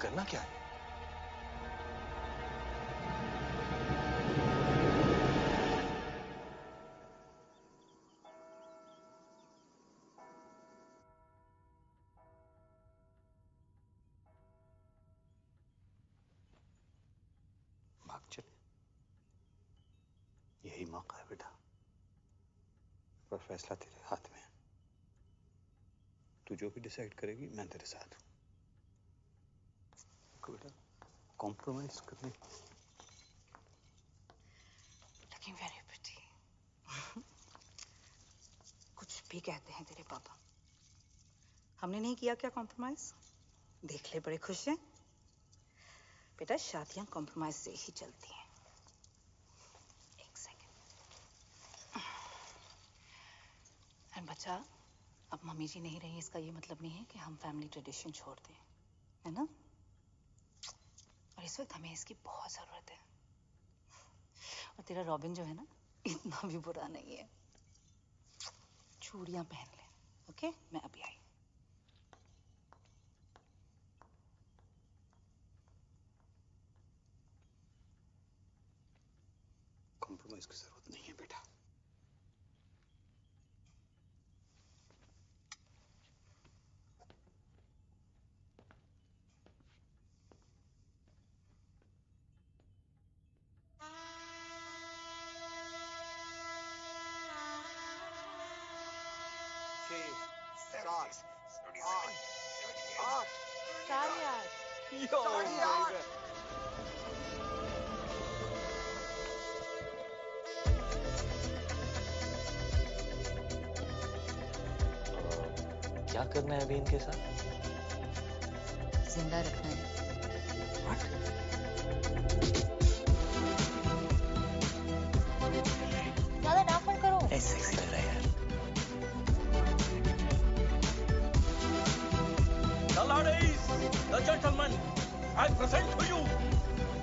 करना क्या है? भाग चले, यही मौका है बेटा। पर फैसला तेरे हाथ में है। तू जो भी डिसाइड करेगी मैं तेरे साथ हूं। बेटा कॉम्प्रोमाइज करने। Looking very pretty. कुछ भी कहते हैं तेरे पापा, हमने नहीं किया क्या कॉम्प्रोमाइज? देख ले बड़े खुश हैं। बेटा शादियां कॉम्प्रोमाइज से ही चलती हैं। एक सेकंड। और बच्चा, अब मम्मी जी नहीं रही इसका ये मतलब नहीं है कि हम फैमिली ट्रेडिशन छोड़ दें, है ना? और इस वक्त हमें इसकी बहुत जरूरत है। और तेरा रॉबिन जो है ना, इतना भी बुरा नहीं है। चूड़ियां पहन ले, ओके? मैं अभी आई। कॉम्प्रोमाइज की जरूरत नहीं है बेटा। क्या करना है अभी इनके साथ? जिंदा रखना है। ज्यादा नाक बंद करो। ऐसे सेक्सी लग रहा है यार। The ladies, the gentlemen, I present to you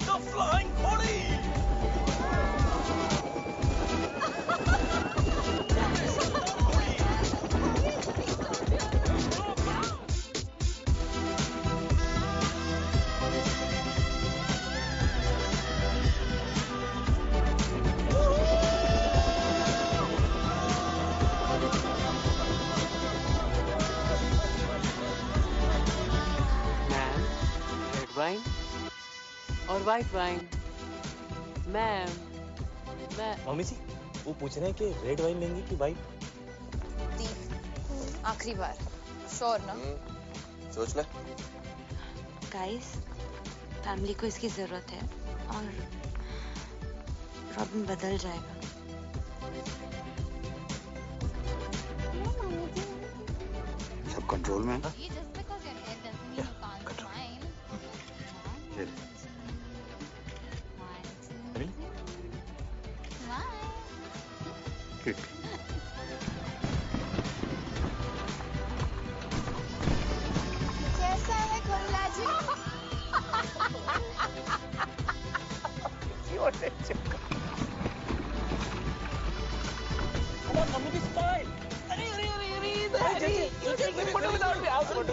the Flying Collie. Wine और वाइट वाइन। मैम, मम्मी जी, वो पूछ रहे हैं कि रेड वाइन लेंगी कि वाइट? आखिरी बार, श्योर ना? सोच ले। गाइस, फैमिली को इसकी जरूरत है और रॉबिन बदल जाएगा। सब कंट्रोल में है? कैसा है कमला जी? मम्मी की स्माइल। अरे photo without me. I'll photo.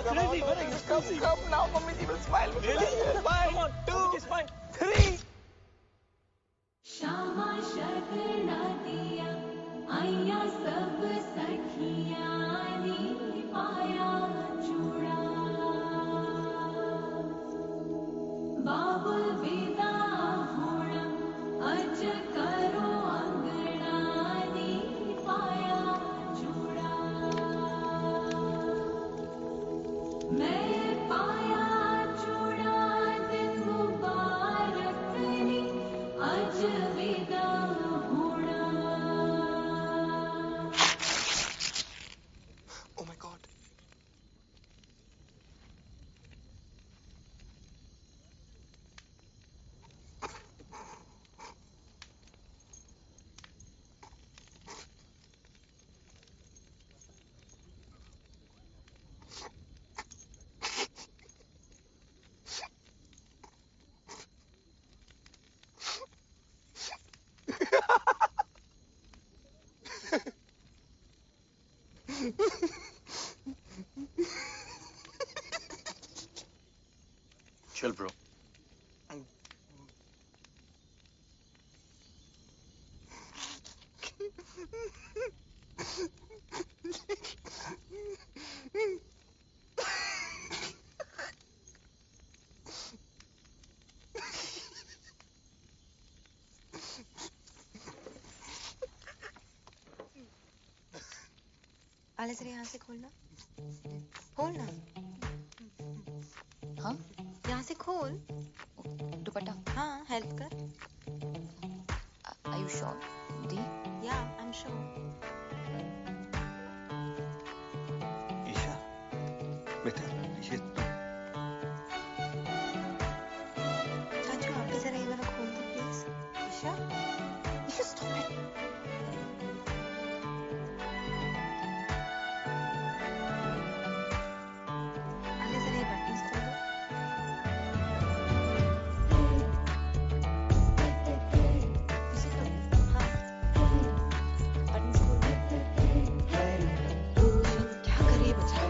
Come now, mummy ji will smile. Really? 1, 2, 3. Shyama शगना दिया आया सब सखियां नी पाया चूड़ा बाबुल विदा होना अज करो अंगना नी पाया चूड़ा मैं पाया चूड़ा दिन मुबारक नी अज विदा होना। Oh my God. Chill, bro. आले जरा यहाँ से खोलना, खोलना। हाँ? यहाँ से खोल। दुपट्टा। हाँ, हेल्प कर। Are you sure? The? Yeah, I'm sure. Isha, बेटा ये चाचू आप भी जरा ये वाला खोल दो please. Isha, Isha stop it. आले जरा ये बटन्स खोल दो। पीछे करो। हाँ, बटन्स खोल दो। क्या कर रही है बच्चा?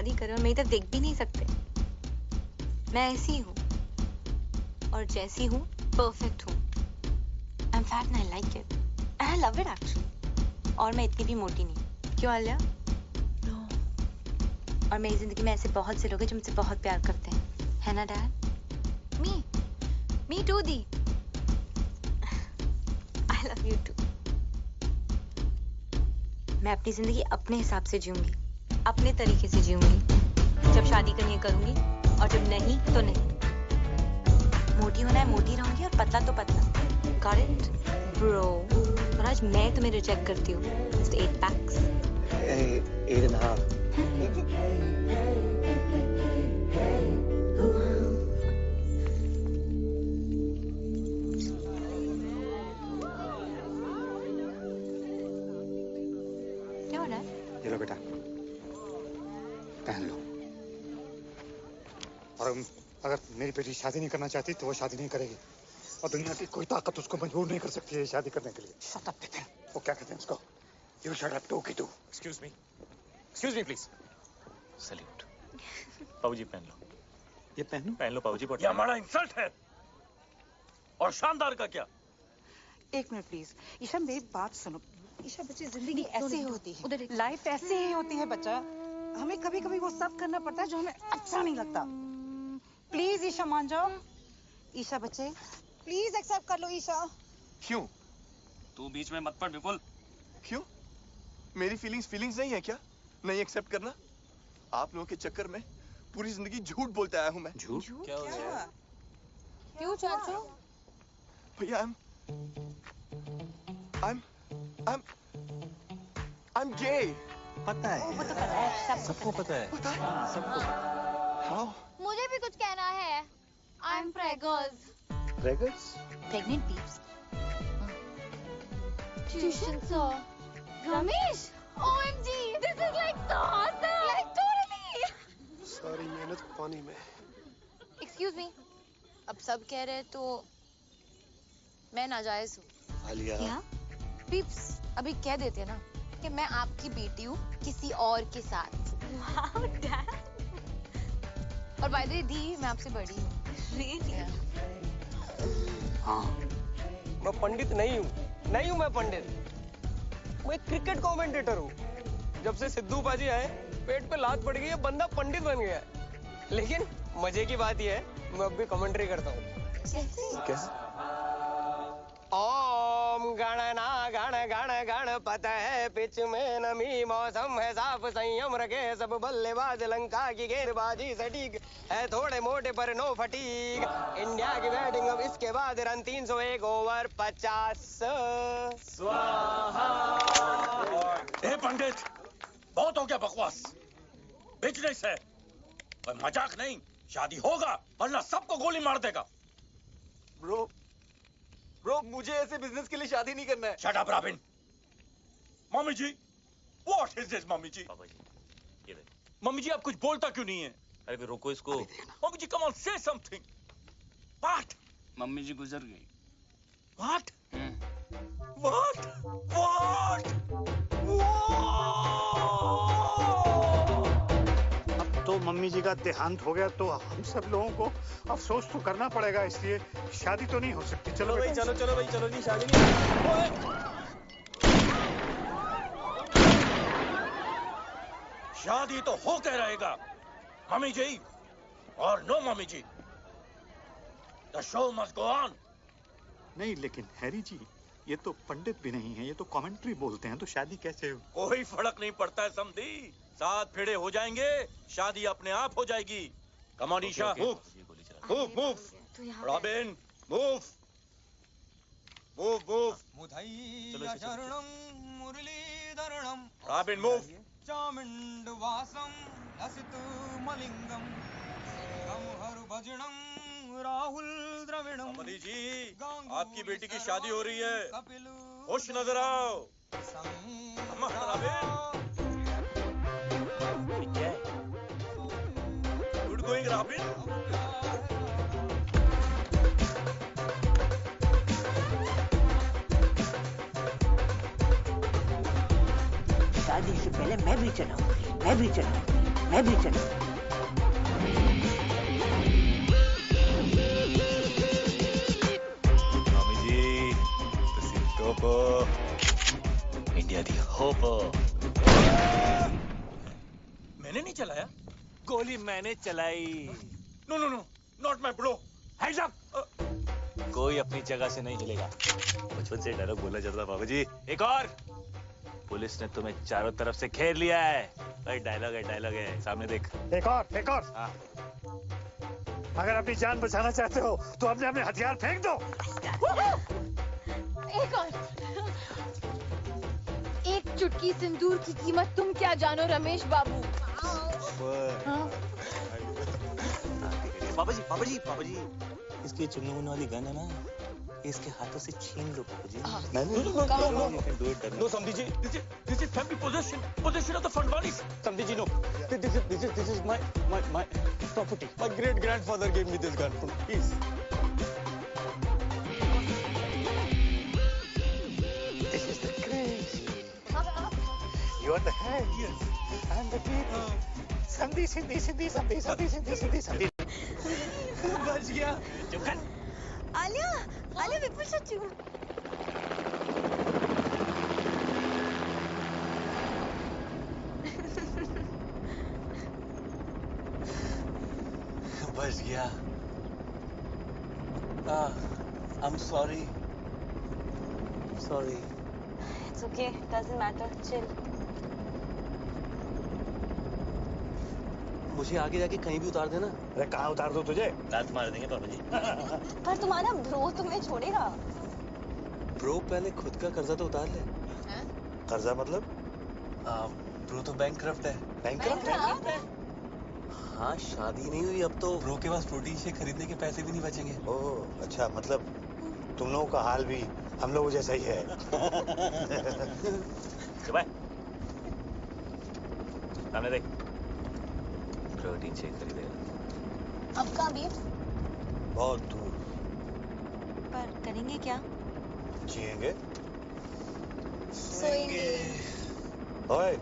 शादी करें और मेरी तरफ देख भी नहीं सकते। मैं ऐसी हूँ और जैसी हूँ परफेक्ट हूँ। I am fat and I like it and I love it actually. और मैं इतनी भी मोटी नहीं। क्यों आलिया? नो। और मेरी जिंदगी में ऐसे बहुत से लोग हैं जो मुझसे बहुत प्यार करते हैं, है ना डैड? मी टू दी। I love you too. मैं अपनी जिंदगी अपने हिसाब से जीऊंगी, अपने तरीके से जीऊंगी। जब शादी करनी है करूंगी और जब नहीं तो नहीं। मोटी होना है मोटी रहूंगी और पतला तो पतला। Got it bro? और आज मैं तुम्हें रिजेक्ट करती हूँ। Just 8 packs. 8.5. क्या हो रहा है? ये लो बेटा, पहन लो। और अगर मेरी बेटी शादी नहीं करना चाहती तो वो शादी नहीं करेगी और दुनिया की कोई ताकत उसको मजबूर नहीं कर सकती है शादी करने के लिए। Shut up Bipin. वो क्या कहते हैं उसको? यू शट अप टू की too. Excuse me please. Salute. पाऊजी पहन लो। ये पहन लो पाऊजी। ये हमारा इंसल्ट है। और शानदार का क्या? एक मिनट प्लीज। ईशा मेरी बात सुनो। ईशा बच्चे जिंदगी ऐसे ही होती है, लाइफ ऐसे ही होती है बच्चा। हमें कभी कभी वो सब करना पड़ता है जो हमें अच्छा नहीं लगता। प्लीज ईशा मान जाओ। ईशा बच्चे प्लीज एक्सेप्ट कर लो ईशा। क्यों? तू बीच में मत पड़ विपुल। क्यों? मेरी फीलिंग्स नहीं है क्या? नहीं एक्सेप्ट करना? आप लोगों के चक्कर में पूरी जिंदगी झूठ बोलते आया हूँ मैं। झूठ? क्या हुआ? क्यों चाचू? भैया I'm gay. पता है। वो तो पता है, सबको पता है। सबको पता है। How? मुझे भी कुछ कहना है। I'm preggers. Preggers? Pregnant peeps. Tuition sir. Ramesh. OMG. This is like so awesome. Like totally. सारी मेहनत पानी में। Excuse me. अब सब कह रहे हैं तो मैं नाजायज हूँ। आलिया। क्या? पीप्स अभी कह देते ना कि मैं आपकी बेटी हूँ किसी और के साथ। Wow, Dad. और बाय द वे दी मैं आपसे बड़ी हूँ। Really? हाँ। मैं पंडित नहीं हूँ मैं पंडित। मैं क्रिकेट कमेंटेटर हूँ। जब से सिद्धू पाजी आए पेट पे लात पड़ गई है, बंदा पंडित बन गया है। लेकिन मजे की बात यह है मैं अब भी कमेंट्री करता हूँ। कैसे? ओम गणना गण गण गणपत है पिच में नमी मौसम है साफ संयम रखे सब बल्लेबाज लंका की गेंदबाजी सटीक है थोड़े मोटे पर नो फटीक इंडिया की बैटिंग अब इसके बाद रन 301 ओवर 50 स्वाहा। ए पंडित बहुत हो गया बकवास। बिजनेस है और मजाक नहीं। शादी होगा वरना सबको गोली मार देगा। ब्रो मुझे ऐसे बिजनेस के लिए शादी नहीं करना है। Shut up Robin. Mummy ji what is this? Mummy ji papa ji ये ले। मम्मी जी आप कुछ बोलता क्यों नहीं है? अरे फिर रोको इसको। Mummy ji come on say something. What? Mummy ji गुजर गई। व्हाट? व्हाट? व्हाट? अब तो मम्मी जी का देहांत हो गया तो हम सब लोगों को अफसोस तो करना पड़ेगा, इसलिए शादी तो नहीं हो सकती। चलो भाई चलो भाई चलो जी शादी नहीं। शादी तो हो के रहेगा मम्मी जी और नो मम्मी जी। The show must go on. नहीं लेकिन हैरी जी ये तो पंडित भी नहीं है, ये तो कमेंट्री बोलते हैं, तो शादी कैसे हो? कोई फर्क नहीं पड़ता है समधी। 7 फेरे हो जाएंगे शादी अपने आप हो जाएगी। Come on Isha move Robin move Mudhaiya Sharanam Muralidharanam Robin move Chamundavasam Lasith Malingam Har Bhajanam Rahul Dravinam. Modi ji आपकी बेटी की शादी हो रही है, खुश नजर आओ। Good going robin. शादी से पहले मैं भी चलाऊंगी। मैं भी चली। मामी जी, topo. इंडिया दी होप। मैंने नहीं चलाया। गोली मैंने चलाई। No no no, not my bro. Hands up. कोई अपनी जगह से नहीं हिलेगा। बचपन से डायलॉग बोला जाता था बाबू जी। एक और। पुलिस ने तुम्हें चारों तरफ से घेर लिया है। डायलॉग है, सामने देख। एक और। हाँ। अगर अपनी जान बचाना चाहते हो तो अपने अपने हथियार फेंक दो। एक और। एक चुटकी सिंदूर की कीमत तुम क्या जानो रमेश बाबू। हाँ? पापा जी, इसकी चुनने मुन्ने वाली गन है ना, इसके हाथों से छीन लो पापा जी। No, Samdi ji, this is family possession of the Fadwanis. Samdi ji, no. This is my property. My great grandfather gave me this gun. Please. This is the craze. You are the head. Yes. I'm the feet. Sandhi. बच गया। आलिया विपुल सच्चू। बच गया। I'm sorry. It's okay, doesn't matter, chill. मुझे आगे जाके कहीं भी उतार देना। अरे कहाँ उतार दो तुझे? लात मार देंगे पापा जी। पर तुम्हारा ब्रो तुम्हें छोड़ेगा। ब्रो पहले खुद का कर्जा तो उतार ले। कर्जा मतलब? ब्रो तो बैंकक्रप्ट है। बैंकक्रप्ट है? हाँ, शादी नहीं हुई अब तो ब्रो के पास प्रोटीन शेक खरीदने के पैसे भी नहीं बचेंगे। ओह अच्छा, मतलब तुम लोगों का हाल भी हम लोगों जैसा ही है। सुबह सामने देख। प्रोटीन शेक खरीदेगा। अब कहाँ भी? बहुत दूर। पर करेंगे क्या? जिएंगे। सोएंगे। ओए।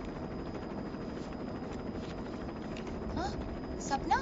हाँ? सपना?